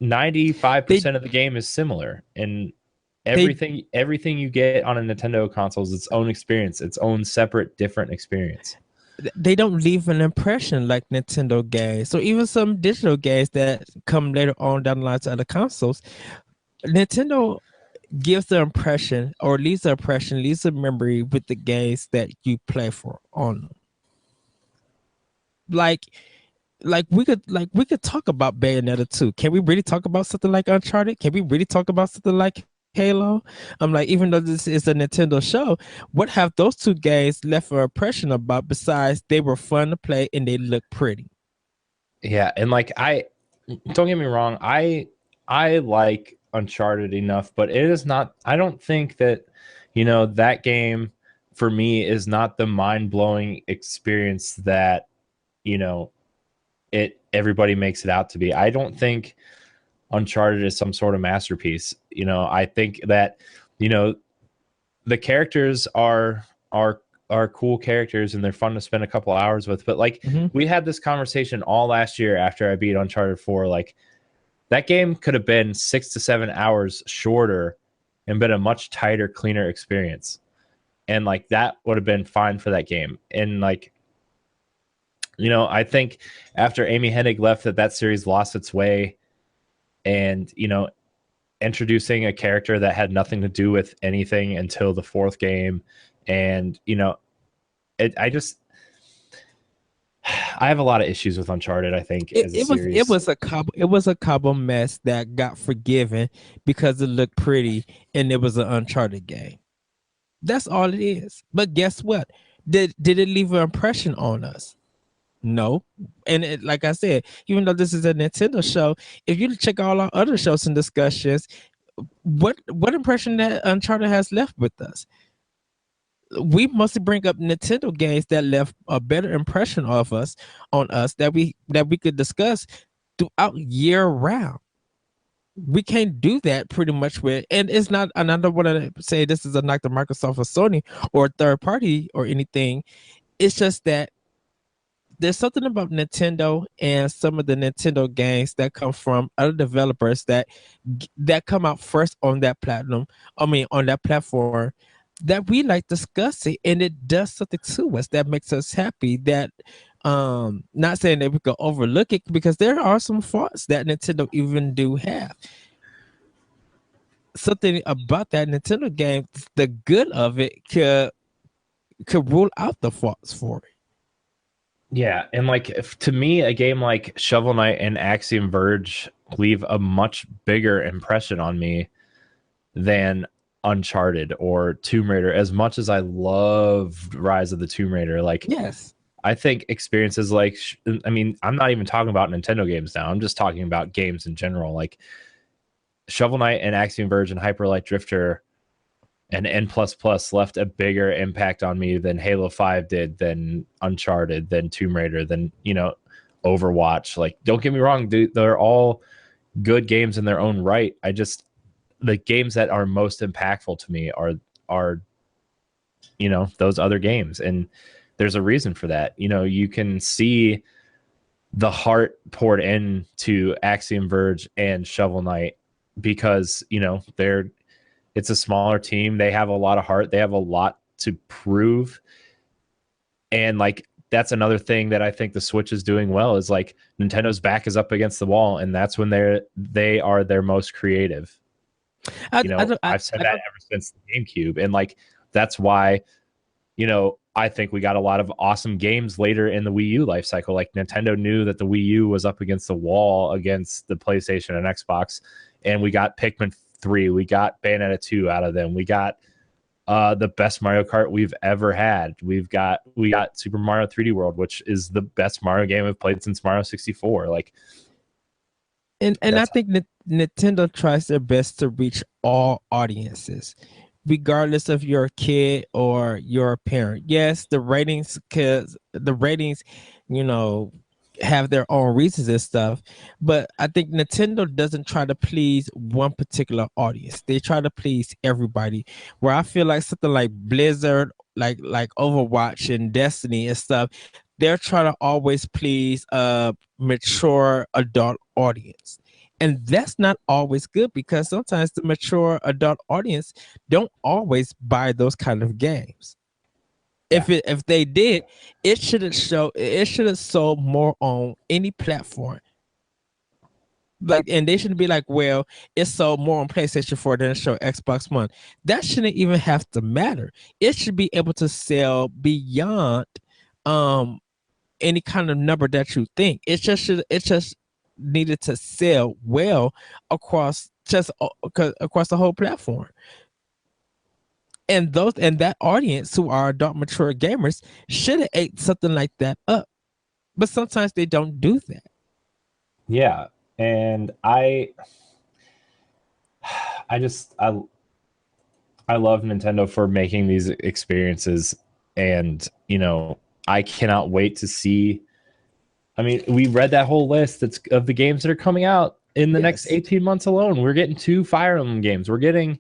95% of the game is similar, and everything you get on a Nintendo console is its own experience, its own separate, different experience. They don't leave an impression like Nintendo games. So even some digital games that come later on down the line to other consoles, Nintendo gives the impression, or leaves a memory with the games that you play for on them. Like we could talk about Bayonetta 2. Can we really talk about something like Uncharted? Can we really talk about something like Halo? I'm like, even though this is a Nintendo show, what have those 2 games left an impression about besides they were fun to play and they look pretty? Yeah, and like, don't get me wrong, I like Uncharted enough, but it is not, I don't think that, that game for me is not the mind-blowing experience that, everybody makes it out to be. I don't think Uncharted is some sort of masterpiece. I think that, the characters are cool characters and they're fun to spend a couple hours with. But like, we had this conversation all last year after I beat Uncharted 4. Like, that game could have been 6 to 7 hours shorter and been a much tighter, cleaner experience. And like, that would have been fine for that game. And like, I think after Amy Hennig left, that series lost its way. And, introducing a character that had nothing to do with anything until the 4th game. And, I have a lot of issues with Uncharted, I think, as a series. It was a Cabo mess that got forgiven because it looked pretty and it was an Uncharted game. That's all it is. But guess what? Did it leave an impression on us? No. And like I said, even though this is a Nintendo show, if you check all our other shows and discussions, what impression that Uncharted has left with us? We mostly bring up Nintendo games that left a better impression of us on us that we could discuss throughout year round. We can't do that pretty much with, and it's not, and I don't want to say this is a knock to Microsoft or Sony or a third party or anything. It's just that there's something about Nintendo and some of the Nintendo games that come from other developers that come out first on that platinum. I mean, on that platform, that we like discussing, and it does something to us that makes us happy. That not saying that we could overlook it because there are some faults that Nintendo even do have. Something about that Nintendo game, the good of it could rule out the faults for it. Yeah, and like to me, a game like Shovel Knight and Axiom Verge leave a much bigger impression on me than Uncharted or Tomb Raider. As much as I loved Rise of the Tomb Raider, like yes, I think experiences like, I mean, I'm not even talking about Nintendo games now. I'm just talking about games in general. Like Shovel Knight and Axiom Verge and Hyper Light Drifter and N++ left a bigger impact on me than Halo 5 did, than Uncharted, than Tomb Raider, than, Overwatch. Like, don't get me wrong, they're all good games in their own right. The games that are most impactful to me are those other games. And there's a reason for that. You can see the heart poured into Axiom Verge and Shovel Knight because, it's a smaller team. They have a lot of heart. They have a lot to prove. And like, that's another thing that I think the Switch is doing well is like Nintendo's back is up against the wall. And that's when they are their most creative. I've said that ever since the GameCube. And like, that's why, I think we got a lot of awesome games later in the Wii U life cycle. Like Nintendo knew that the Wii U was up against the wall against the PlayStation and Xbox. And we got Pikmin 3, we got Bayonetta 2 out of them. We got the best Mario Kart we've ever had. We got Super Mario 3D World, which is the best Mario game I've played since Mario 64. Like, and I think that Nintendo tries their best to reach all audiences, regardless of your kid or your parent. Yes, the ratings, have their own reasons and stuff, but I think Nintendo doesn't try to please one particular audience. They try to please everybody. Where I feel like something like Blizzard, like Overwatch and Destiny and stuff, they're trying to always please a mature adult audience. And that's not always good because sometimes the mature adult audience don't always buy those kind of games. If they did, it should have sold more on any platform. Like, and they shouldn't be like, well, it sold more on PlayStation 4 than it showed Xbox One. That shouldn't even have to matter. It should be able to sell beyond any kind of number that you think. It just needed to sell well across the whole platform. And that audience who are adult mature gamers should have ate something like that up. But sometimes they don't do that. Yeah. And I love Nintendo for making these experiences. And, I cannot wait to see. I mean, we read that whole list of the games that are coming out in the next 18 months alone. We're getting 2 Fire Emblem games. We're getting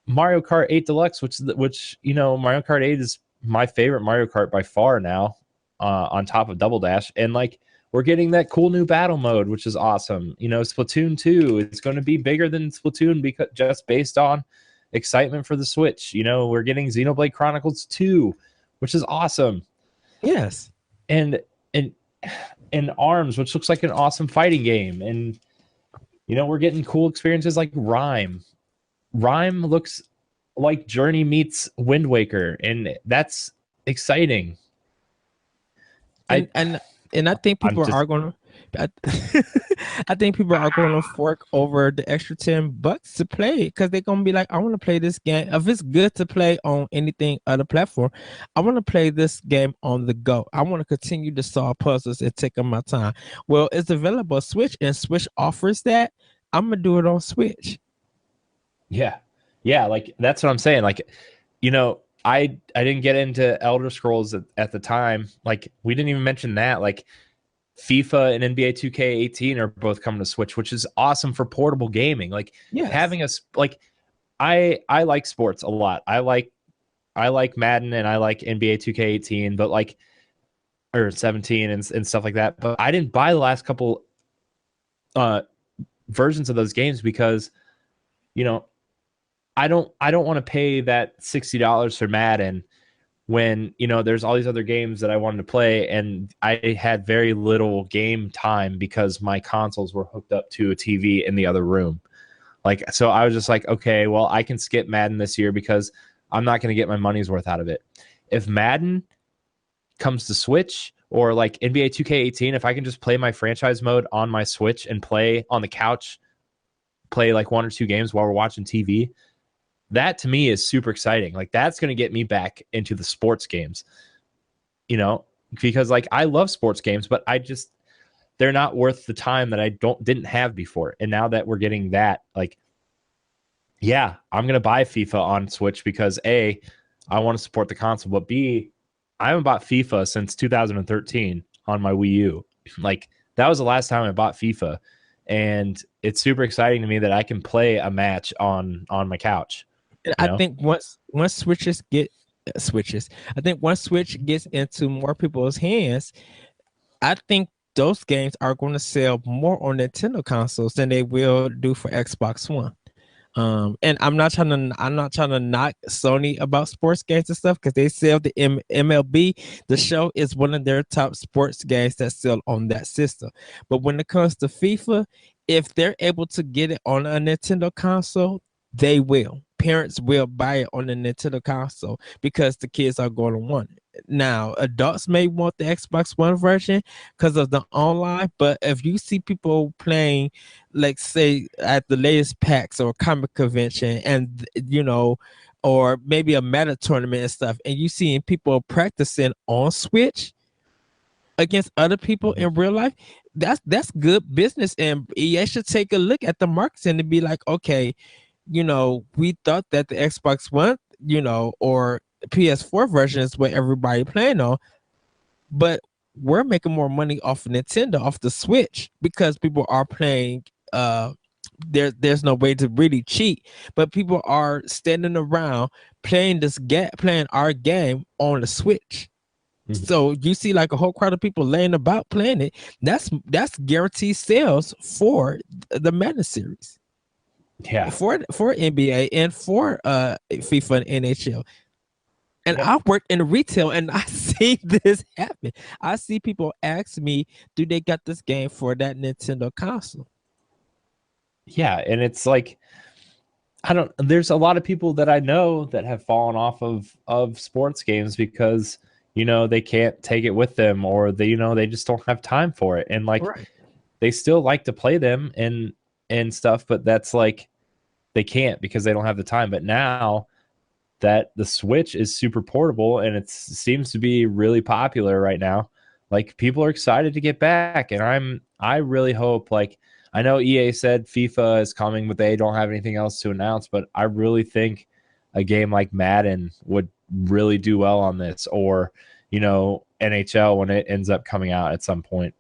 Mario Kart 8 Deluxe, which Mario Kart 8 is my favorite Mario Kart by far now, on top of Double Dash. And like, we're getting that cool new battle mode, which is awesome. Splatoon 2 is going to be bigger than Splatoon because just based on excitement for the Switch. We're getting Xenoblade Chronicles 2, which is awesome. Yes. And ARMS, which looks like an awesome fighting game. And we're getting cool experiences like Rime. Rime looks like Journey meets Wind Waker, and that's exciting. And I think people are going to I, I think people are going to fork over the extra $10 to play it because they're going to be like, I want to play this game. If it's good to play on anything other platform, I want to play this game on the go. I want to continue to solve puzzles and take up my time. Well, it's available on Switch, and Switch offers that. I'm gonna do it on Switch. Yeah. Yeah, like that's what I'm saying. Like, I didn't get into Elder Scrolls at the time. Like, we didn't even mention that. Like, FIFA and NBA 2K18 are both coming to Switch, which is awesome for portable gaming. Like, Yes. having I like sports a lot. I like Madden and I like NBA 2K18, but or 17 and stuff like that. But I didn't buy the last couple versions of those games because, I don't want to pay that $60 for Madden when, there's all these other games that I wanted to play, and I had very little game time because my consoles were hooked up to a TV in the other room. Like, so I was just like, okay, well, I can skip Madden this year because I'm not going to get my money's worth out of it. If Madden comes to Switch, or like NBA 2K18, if I can just play my franchise mode on my Switch and play on the couch, play like 1 or 2 games while we're watching TV, that to me is super exciting. Like, that's going to get me back into the sports games, because like I love sports games, but they're not worth the time that I didn't have before. And now that we're getting that, like, yeah, I'm going to buy FIFA on Switch because A, I want to support the console, but B, I haven't bought FIFA since 2013 on my Wii U. Like, that was the last time I bought FIFA, and it's super exciting to me that I can play a match on my couch. I think once switches, I think once Switch gets into more people's hands, I think those games are going to sell more on Nintendo consoles than they will do for Xbox One. And I'm not trying to knock Sony about sports games and stuff because they sell the MLB. The show is one of their top sports games that sell on that system. But when it comes to FIFA, if they're able to get it on a Nintendo console, they will. Parents will buy it on the Nintendo console because the kids are going to want it. Now, adults may want the Xbox One version because of the online, but if you see people playing, like say at the latest PAX or comic convention, and or maybe a meta tournament and stuff, and you seeing people practicing on Switch against other people in real life, that's good business, and EA should take a look at the marketing and be like, okay, we thought that the Xbox One, or PS4 version is what everybody playing on, but we're making more money off of Nintendo, off the Switch, because people are playing. There's no way to really cheat, but people are standing around playing playing our game on the Switch. Mm-hmm. So you see like a whole crowd of people laying about playing it. That's guaranteed sales for the Madden series. Yeah, for NBA and for FIFA and NHL. And I work in retail, and I see this happen. I see people ask me, do they got this game for that Nintendo console? Yeah, and it's like, there's a lot of people that I know that have fallen off of sports games because, they can't take it with them, or they just don't have time for it. And like, right, they still like to play them and stuff, but that's like, they can't because they don't have the time. But now that the Switch is super portable and it seems to be really popular right now, like, people are excited to get back. And I really hope, like, I know EA said FIFA is coming, but they don't have anything else to announce. But I really think a game like Madden would really do well on this, or, NHL when it ends up coming out at some point.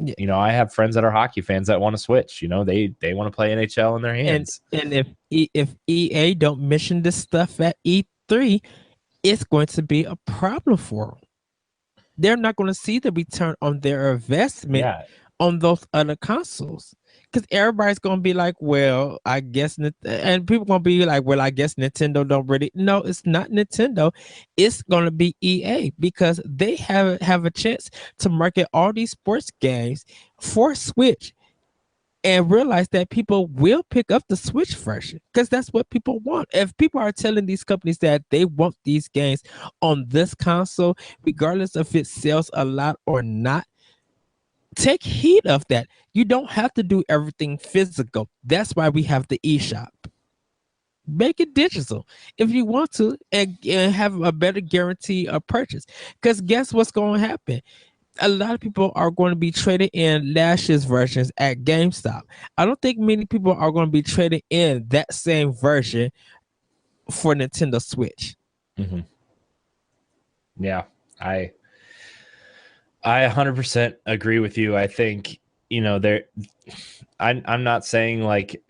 Yeah. I have friends that are hockey fans that want to switch. They want to play NHL in their hands. And if EA don't mention this stuff at E3, it's going to be a problem for them. They're not going to see the return on their investment on those other consoles, because everybody's going to be like, well, I guess, and people going to be like, well, I guess Nintendo don't really. No, it's not Nintendo. It's going to be EA, because they have a chance to market all these sports games for Switch and realize that people will pick up the Switch version because that's what people want. If people are telling these companies that they want these games on this console, regardless if it sells a lot or not, take heed of that. You don't have to do everything physical. That's why we have the eShop. Make it digital if you want to, and have a better guarantee of purchase. Because guess what's going to happen? A lot of people are going to be trading in last year's versions at GameStop. I don't think many people are going to be trading in that same version for Nintendo Switch. Mm-hmm. Yeah, I 100% agree with you. I think, you know, I'm not saying like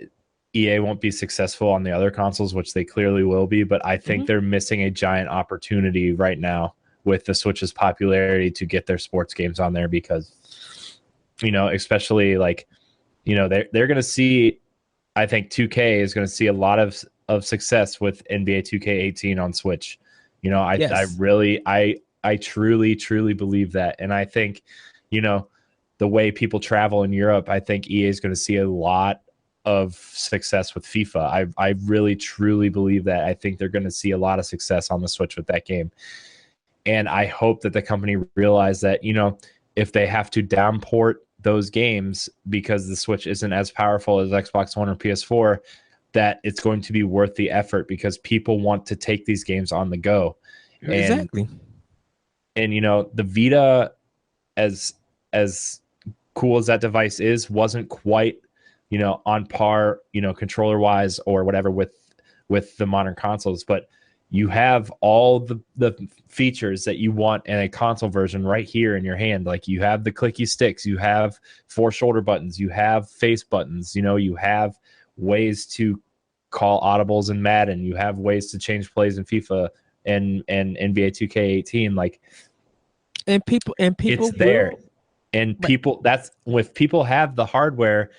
EA won't be successful on the other consoles, which they clearly will be, but I think they're missing a giant opportunity right now with the Switch's popularity to get their sports games on there, because, you know, especially like, you know, they're going to see, I think 2K is going to see a lot of success with NBA 2K18 on Switch. You know, I truly believe that. And I think, you know, the way people travel in Europe, I think EA is going to see a lot of success with FIFA. I really truly believe that. I think they're going to see a lot of success on the Switch with that game. And I hope that the company realize that, you know, if they have to downport those games because the Switch isn't as powerful as Xbox One or PS4, that it's going to be worth the effort, because people want to take these games on the go. Exactly. And you know, the Vita, as cool as that device is, wasn't quite, you know, on par, you know, controller wise or whatever with the modern consoles, but you have all the features that you want in a console version right here in your hand. Like, you have the clicky sticks, you have 4 shoulder buttons, you have face buttons, you know, you have ways to call audibles in Madden, you have ways to change plays in FIFA and NBA 2K18. Like, and people it's there. And people, that's, if people have the hardware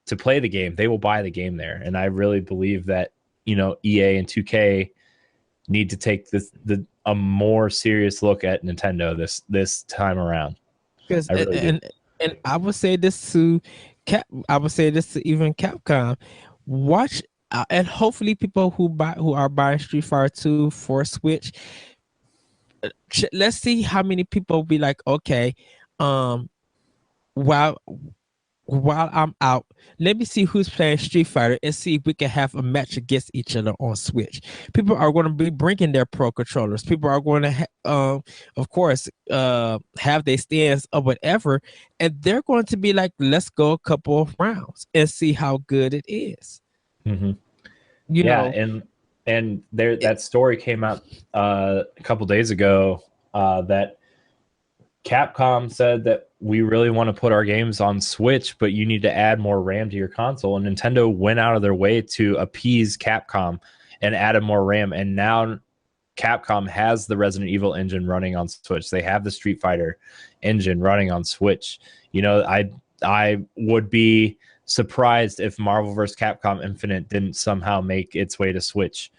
to play the game, they will buy the game there. And I really believe that, you know, EA and 2K need to take a more serious look at Nintendo this time around. Because and I would say this to even Capcom. Watch, and hopefully people who are buying Street Fighter 2 for Switch, let's see how many people be like, okay, while I'm out, let me see who's playing Street Fighter and see if we can have a match against each other on Switch. People are going to be bringing their pro controllers. People are going to, of course, have their stands or whatever, and they're going to be like, let's go a couple of rounds and see how good it is. Mm-hmm. You know, and that story came out a couple days ago that Capcom said that we really want to put our games on Switch, but you need to add more RAM to your console. And Nintendo went out of their way to appease Capcom and added more RAM. And now Capcom has the Resident Evil engine running on Switch. They have the Street Fighter engine running on Switch. You know, I would be surprised if Marvel vs. Capcom Infinite didn't somehow make its way to Switch.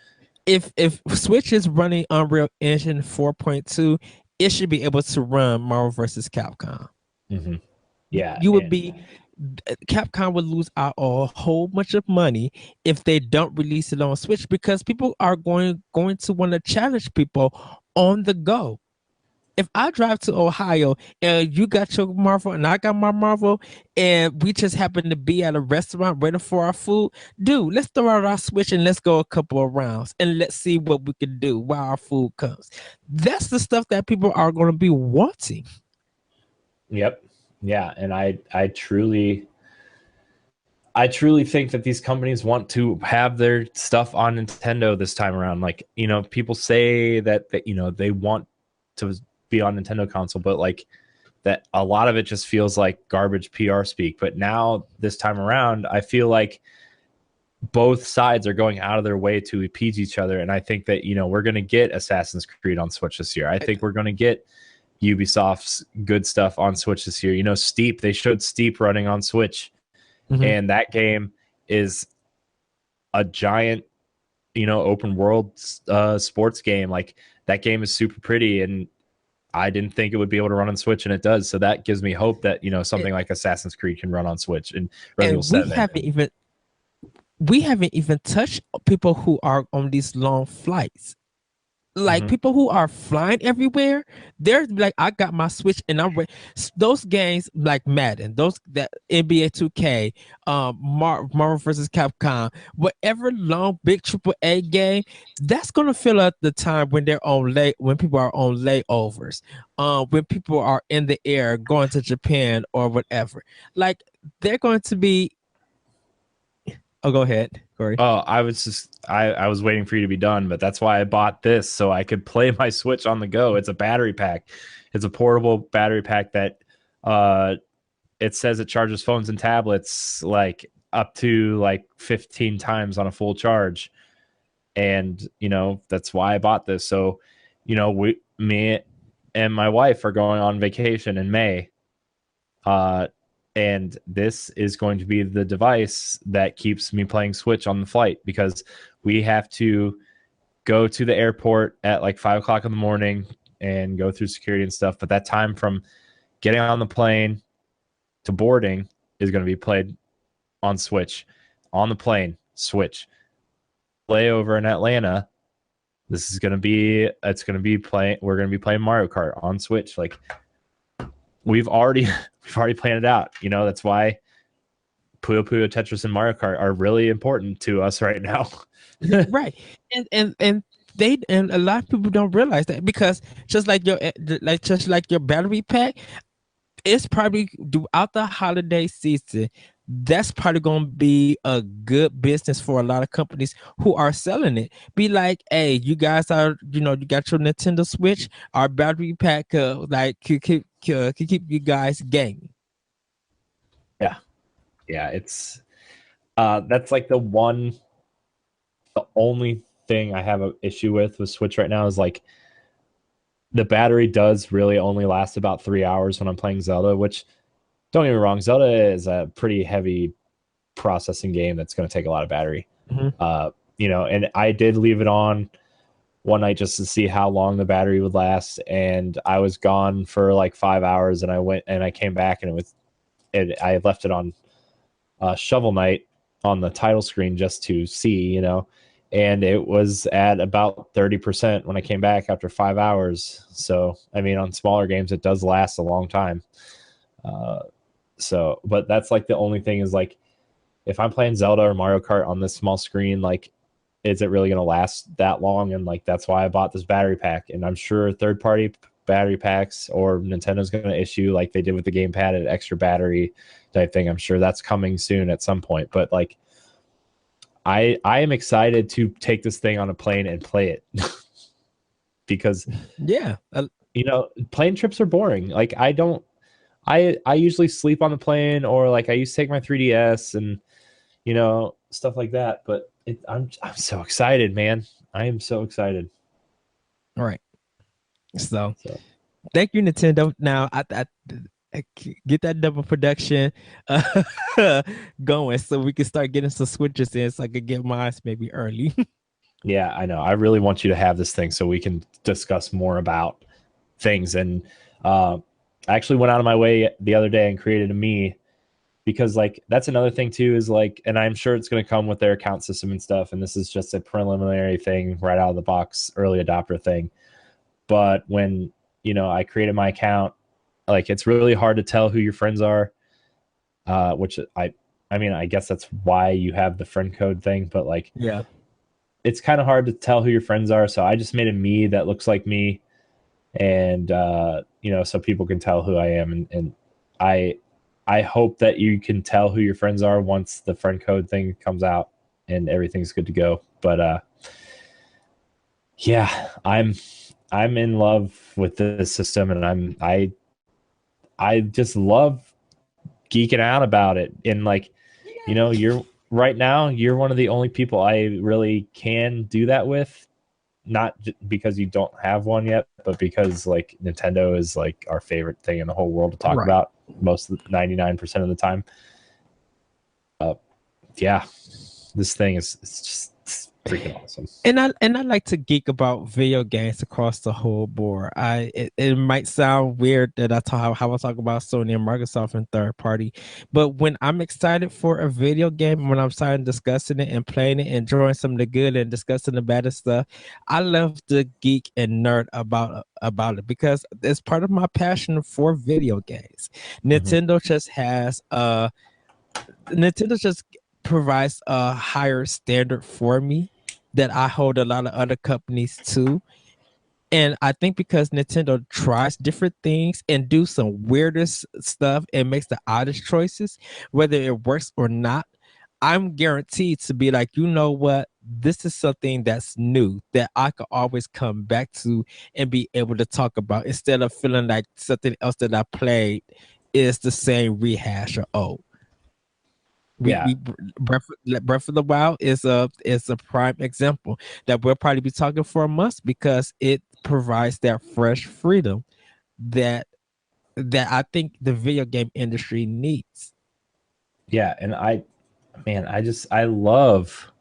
If Switch is running Unreal Engine 4.2, it should be able to run Marvel vs. Capcom. Mm-hmm. Yeah, Capcom would lose out a whole bunch of money if they don't release it on Switch, because people are going to want to challenge people on the go. If I drive to Ohio and you got your Marvel and I got my Marvel, and we just happen to be at a restaurant waiting for our food, dude, let's throw out our Switch and let's go a couple of rounds and let's see what we can do while our food comes. That's the stuff that people are going to be wanting. Yep. Yeah. And I truly think that these companies want to have their stuff on Nintendo this time around. Like, you know, people say that you know, they want to be on Nintendo console, but like that a lot of it just feels like garbage PR speak. But now this time around, I feel like both sides are going out of their way to appease each other. And I think that, you know, we're going to get Assassin's Creed on Switch this year. I think we're going to get Ubisoft's good stuff on Switch this year. You know, Steep, they showed Steep running on Switch. Mm-hmm. And that game is a giant, you know, open world sports game. Like, that game is super pretty, and I didn't think it would be able to run on Switch, and it does. So that gives me hope that, you know, something like Assassin's Creed can run on Switch and Resident Evil 7. We haven't even touched people who are on these long flights. like Mhm. people who are flying everywhere, they're like, I got my Switch and I'm ready. Those games like Madden, those that NBA 2K, Marvel versus Capcom, whatever long big AAA game, that's gonna fill up the time when they're on late when people are on layovers, when people are in the air going to Japan or whatever. Like they're going to be. Oh, go ahead, Corey. Oh, I was waiting for you to be done, but that's why I bought this so I could play my Switch on the go. It's a battery pack. It's a portable battery pack that uh it says it charges phones and tablets like up to like 15 times on a full charge. And that's why I bought this. So, me and my wife are going on vacation in May. Uh and this is going to be the device that keeps me playing Switch on the flight because we have to go to the airport at like 5 o'clock in the morning and go through security and stuff. But that time from getting on the plane to boarding is going to be played on Switch. On the plane, Switch. Layover in Atlanta, it's going to be playing. We're going to be playing Mario Kart on Switch. Like we've already planned it out. That's why Puyo Puyo, Tetris, and Mario Kart are really important to us right now. Right. And they and a lot of people don't realize that because just like your battery pack, it's probably throughout the holiday season. That's probably going to be a good business for a lot of companies who are selling it. Be like, hey, you guys are, you got your Nintendo Switch. Our battery pack, could keep you guys gaming. Yeah, yeah. It's that's like the only thing I have an issue with Switch right now is like the battery does really only last about 3 hours when I'm playing Zelda, which don't get me wrong, Zelda is a pretty heavy processing game that's going to take a lot of battery. Mhm. And I did leave it on one night just to see how long the battery would last, and I was gone for like 5 hours, and I came back, and I left it on Shovel Knight on the title screen just to see, and it was at about 30% when I came back after 5 hours. So, I mean, on smaller games, it does last a long time. Uh, but that's like the only thing is like, if I'm playing Zelda or Mario Kart on this small screen, like, is it really going to last that long? And like, that's why I bought this battery pack. And I'm sure third party battery packs or Nintendo's going to issue like they did with the gamepad an extra battery type thing. I'm sure that's coming soon at some point. But like, I am excited to take this thing on a plane and play it because Yeah. plane trips are boring. Like I usually sleep on the plane, or like I used to take my 3DS and stuff like that. But I'm so excited, man. I am so excited. All right. So So thank you, Nintendo. Now I get that double production going so we can start getting some switches in so I could get mine maybe early. yeah, I know. I really want you to have this thing so we can discuss more about things. And I actually went out of my way the other day and created a me because like that's another thing too is like, and I'm sure it's going to come with their account system and stuff. And this is just a preliminary thing right out of the box, early adopter thing. But when I created my account, like it's really hard to tell who your friends are, which I mean I guess that's why you have the friend code thing. But like Yeah. it's kind of hard to tell who your friends are, so I just made a me that looks like me, and so people can tell who I am. And I I hope that you can tell who your friends are once the friend code thing comes out and everything's good to go. But yeah, I'm in love with this system, and I just love geeking out about it. And like, you're right now, you're one of the only people I really can do that with. Not because you don't have one yet, but because like Nintendo is like our favorite thing in the whole world to talk Right. about most of 99% of the time. Yeah, this thing is it's just freaking awesome. And I like to geek about video games across the whole board. It might sound weird that I talk how I talk about Sony and Microsoft and third party, but when I'm excited for a video game, when I'm starting discussing it and playing it, enjoying some of the good and discussing the bad stuff, I love to geek and nerd about it because it's part of my passion for video games. Nintendo just has Nintendo just provides a higher standard for me that I hold a lot of other companies to. And I think because Nintendo tries different things and do some weirdest stuff and makes the oddest choices, whether it works or not, I'm guaranteed to be like, you know what? This is something that's new that I could always come back to and be able to talk about instead of feeling like something else that I played is the same rehash or old. Yeah. Breath of the Wild is a prime example that we'll probably be talking for months because it provides that fresh freedom that I think the video game industry needs. Yeah, and I love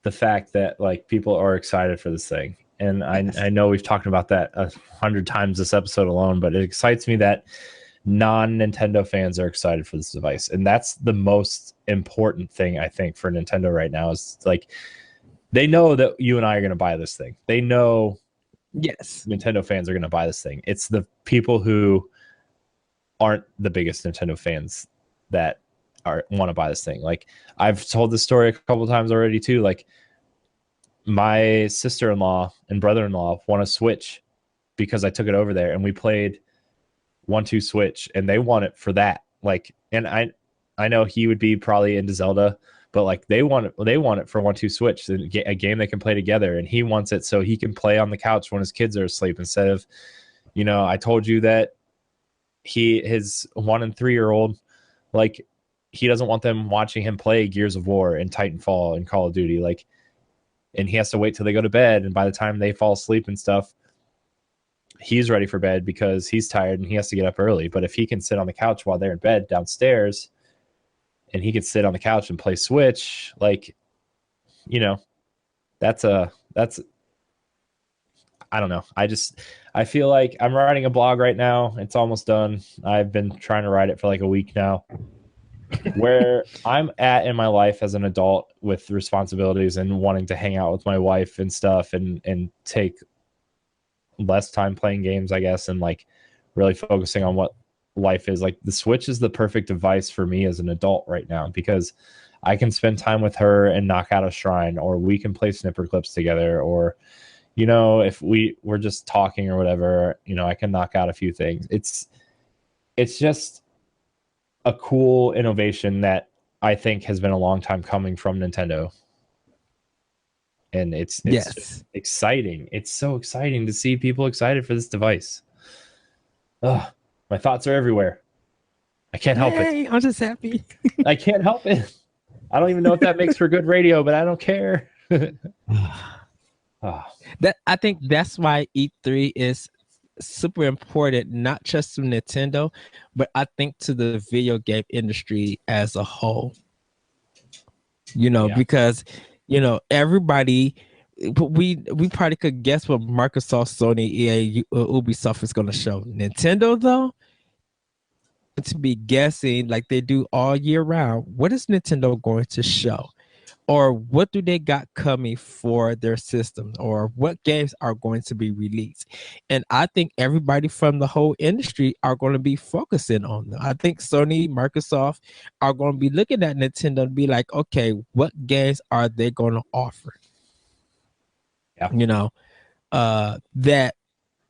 the fact that like people are excited for this thing. And Yes. I know we've talked about that 100 times this episode alone, but it excites me that non-Nintendo fans are excited for this device. And that's the most important thing I think for Nintendo right now is like they know that you and I are going to buy this thing. They know Yes. Nintendo fans are going to buy this thing. It's the people who aren't the biggest Nintendo fans that want to buy this thing. Like I've told this story a couple times already too. Like my sister-in-law and brother-in-law want to Switch because I took it over there and we played 1-2 Switch and they want it for that. Like, and I know he would be probably into Zelda, but like they want it for 1-2 Switch, a game they can play together, and he wants it so he can play on the couch when his kids are asleep instead of, you know, I told you that his 1 and 3-year-old, like he doesn't want them watching him play Gears of War and Titanfall and Call of Duty, like, and he has to wait till they go to bed, and by the time they fall asleep and stuff, he's ready for bed because he's tired and he has to get up early. But if he can sit on the couch while they're in bed downstairs and he can sit on the couch and play Switch, like, you know, that's I don't know. I feel like I'm writing a blog right now. It's almost done. I've been trying to write it for like a week now. Where I'm at in my life as an adult with responsibilities and wanting to hang out with my wife and stuff and take less time playing games, I guess, and like really focusing on what life is. Like the Switch is the perfect device for me as an adult right now because I can spend time with her and knock out a shrine, or we can play snipper clips together, or, you know, if we're just talking or whatever, you know, I can knock out a few things. It's just a cool innovation that I think has been a long time coming from Nintendo. And it's Yes. exciting. It's so exciting to see people excited for this device. Ugh, my thoughts are everywhere. I can't help it. I'm just happy. I can't help it. I don't even know if that makes for good radio, but I don't care. That I think that's why E3 is super important, not just to Nintendo, but I think to the video game industry as a whole. You know, because you know everybody, we probably could guess what Microsoft, Sony, EA, Ubisoft is going to show. Nintendo, though, to be guessing like they do all year round, what is Nintendo going to show? Or what do they got coming for their system, or what games are going to be released? And I think everybody from the whole industry are going to be focusing on them. I think Sony, Microsoft are going to be looking at Nintendo and be like, okay, what games are they going to offer? Yeah. You know, that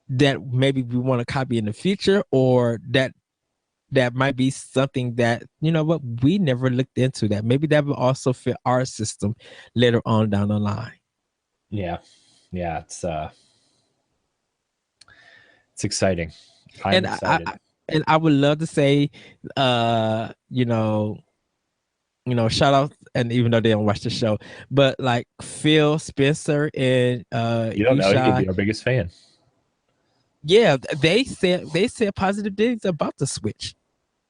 maybe we want to copy in the future, or that might be something that, you know what, we never looked into, that maybe that will also fit our system later on down the line. Yeah. It's exciting. I'm excited. I would love to say, you know, shout out, and even though they don't watch the show, but like Phil Spencer and you don't know, Ishai, he'd be our biggest fan. Yeah, they said positive things about the Switch.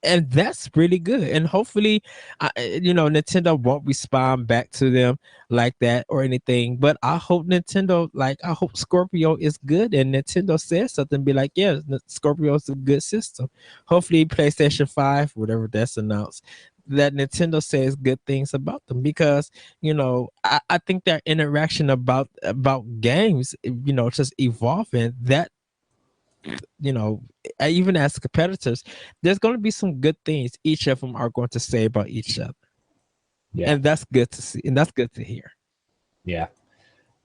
and that's really good. And hopefully, Nintendo won't respond back to them like that or anything. But I hope I hope Scorpio is good, and Nintendo says something, be like, yeah, Scorpio is a good system. Hopefully, PlayStation 5, whatever that's announced, that Nintendo says good things about them, because I think their interaction about games, just evolving, that you know, even as competitors, there's going to be some good things each of them are going to say about each other. Yeah. And that's good to see. And that's good to hear. Yeah.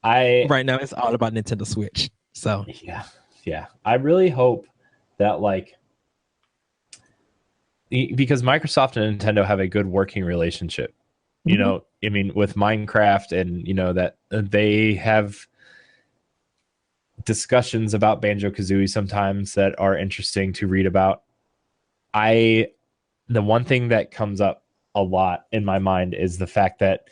I Right now, it's all about Nintendo Switch. So, yeah. I really hope that, like, because Microsoft and Nintendo have a good working relationship. You know, I mean, with Minecraft, and, that they have discussions about Banjo-Kazooie sometimes that are interesting to read about. The one thing that comes up a lot in my mind is the fact that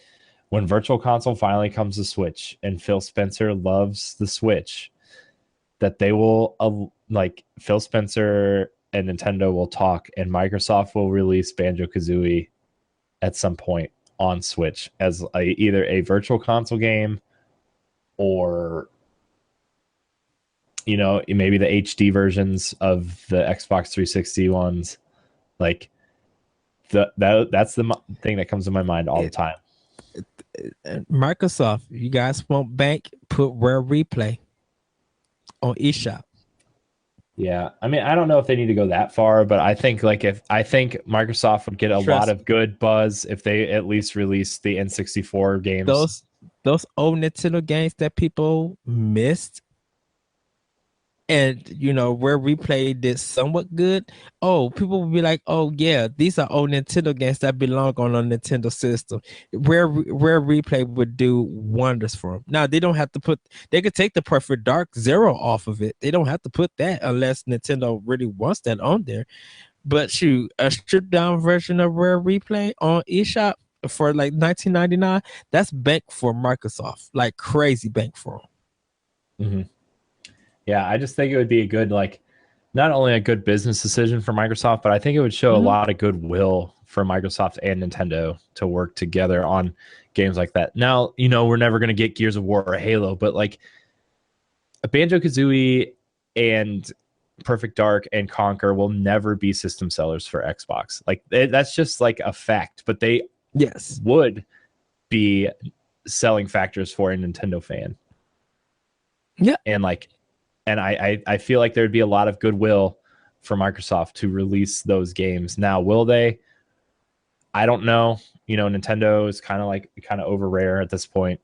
when Virtual Console finally comes to Switch, and Phil Spencer loves the Switch, that they will, like, Phil Spencer and Nintendo will talk, and Microsoft will release Banjo-Kazooie at some point on Switch as either a Virtual Console game, or maybe the HD versions of the Xbox 360 ones. Like, that's the thing that comes to my mind all the time. Microsoft, you guys won't bank, put Rare Replay on eShop. Yeah, I mean, I don't know if they need to go that far, but I think Microsoft would get a lot of good buzz if they at least release the N64 games. Those old Nintendo games that people missed, and Rare Replay did somewhat good. Oh, people will be like, oh yeah, these are old Nintendo games that belong on a Nintendo system. Rare Replay would do wonders for them. Now, they could take the Perfect Dark Zero off of it. They don't have to put that unless Nintendo really wants that on there. But shoot, a stripped down version of Rare Replay on eShop for like $19.99, that's bank for Microsoft, like crazy bank for them. Mm-hmm. Yeah, I just think it would be a good, like, not only a good business decision for Microsoft, but I think it would show a lot of goodwill for Microsoft and Nintendo to work together on games like that. Now, we're never going to get Gears of War or Halo, but like a Banjo-Kazooie and Perfect Dark and Conquer will never be system sellers for Xbox. Like, that's just like a fact, but they would be selling factors for a Nintendo fan. Yeah. And I feel like there'd be a lot of goodwill for Microsoft to release those games. Now, will they? I don't know. Nintendo is kind of over Rare at this point,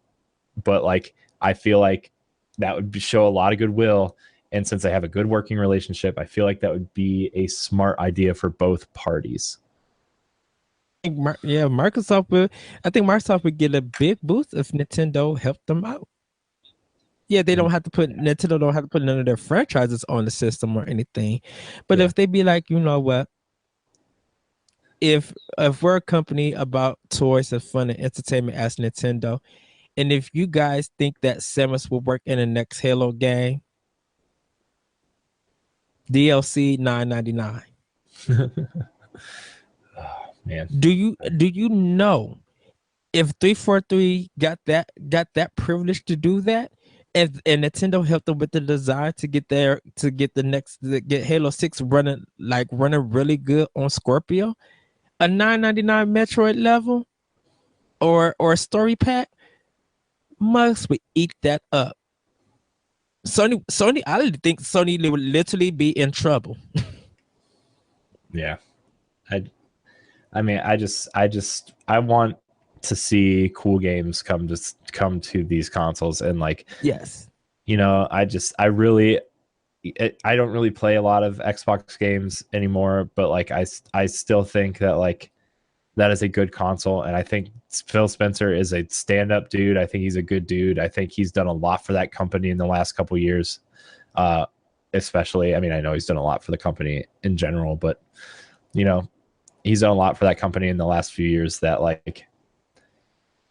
but like, I feel like that would show a lot of goodwill. And since they have a good working relationship, I feel like that would be a smart idea for both parties. Yeah, I think Microsoft would get a big boost if Nintendo helped them out. Yeah, Nintendo don't have to put none of their franchises on the system or anything. But if they be like, you know what? If we're a company about toys and fun and entertainment as Nintendo, and if you guys think that Samus will work in the next Halo game, DLC $9.99. Oh, man. Do you know if 343 got that privilege to do that, and Nintendo helped them with the design to get Halo 6 running really good on Scorpio, a $9.99 Metroid level or a story pack, Mugs would eat that up. Sony, I think Sony would literally be in trouble. Yeah. I mean, I want to see cool games come to these consoles, and like, yes, I don't really play a lot of Xbox games anymore, but like, I still think that, like, that is a good console, and I think Phil Spencer is a stand-up dude. I think he's a good dude. I think he's done a lot for that company in the last couple of years, especially. I mean, I know he's done a lot for the company in general, but he's done a lot for that company in the last few years, that, like,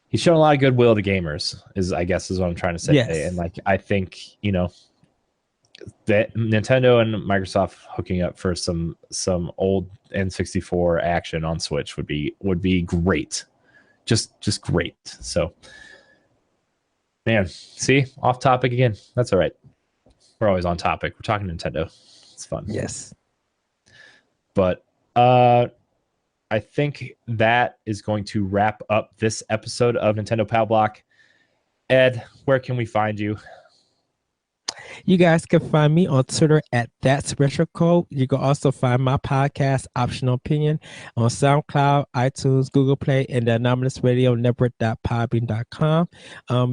he's shown a lot of goodwill to gamers, is what I'm trying to say. Yes. And like, I think, that Nintendo and Microsoft hooking up for some old N64 action on Switch would be great. Just great. So, man, see, off topic again. That's all right. We're always on topic. We're talking Nintendo. It's fun. Yes. But I think that is going to wrap up this episode of Nintendo Power Block. Ed, where can we find you? You guys can find me on Twitter at That's Retro Code. You can also find my podcast, Optional Opinion, on SoundCloud, iTunes, Google Play, and the Anomalous Radio Network.podbean.com.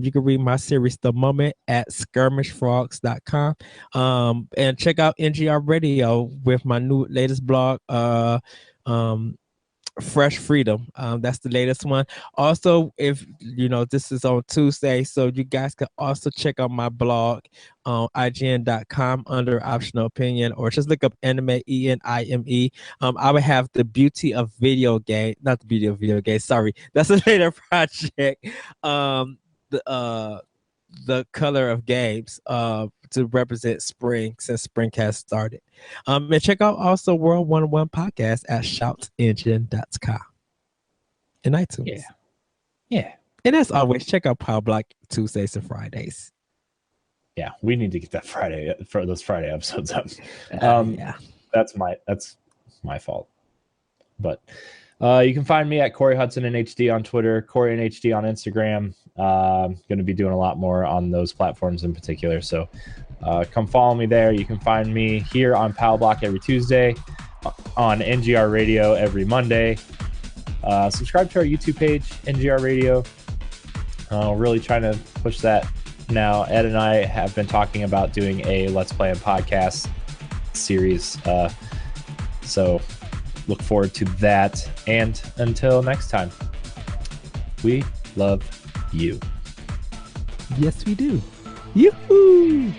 You can read my series, The Moment, at skirmishfrogs.com. And check out NGR Radio with my latest blog, Fresh Freedom. That's the latest one. Also, if you know, this is on Tuesday, so you guys can also check out my blog on IGN.com under Optional Opinion, or just look up Anime, ENIME. I would have the beauty of video game, not the beauty of video game, sorry, that's a later project. The color of games to represent spring, since spring has started. And check out also World 101 podcast at shoutsengine.com and iTunes. Yeah. And as always, check out Power Block Tuesdays and Fridays. Yeah, we need to get that those Friday episodes up. Yeah. That's my fault. But you can find me at Corey Hudson in HD on Twitter, Corey in HD on Instagram. Going to be doing a lot more on those platforms in particular. So come follow me there. You can find me here on Power Block every Tuesday, on NGR Radio every Monday. Subscribe to our YouTube page, NGR Radio. Really trying to push that now. Ed and I have been talking about doing a Let's Play and podcast series. So look forward to that. And until next time, we love you. Yes, we do. Yoo-hoo!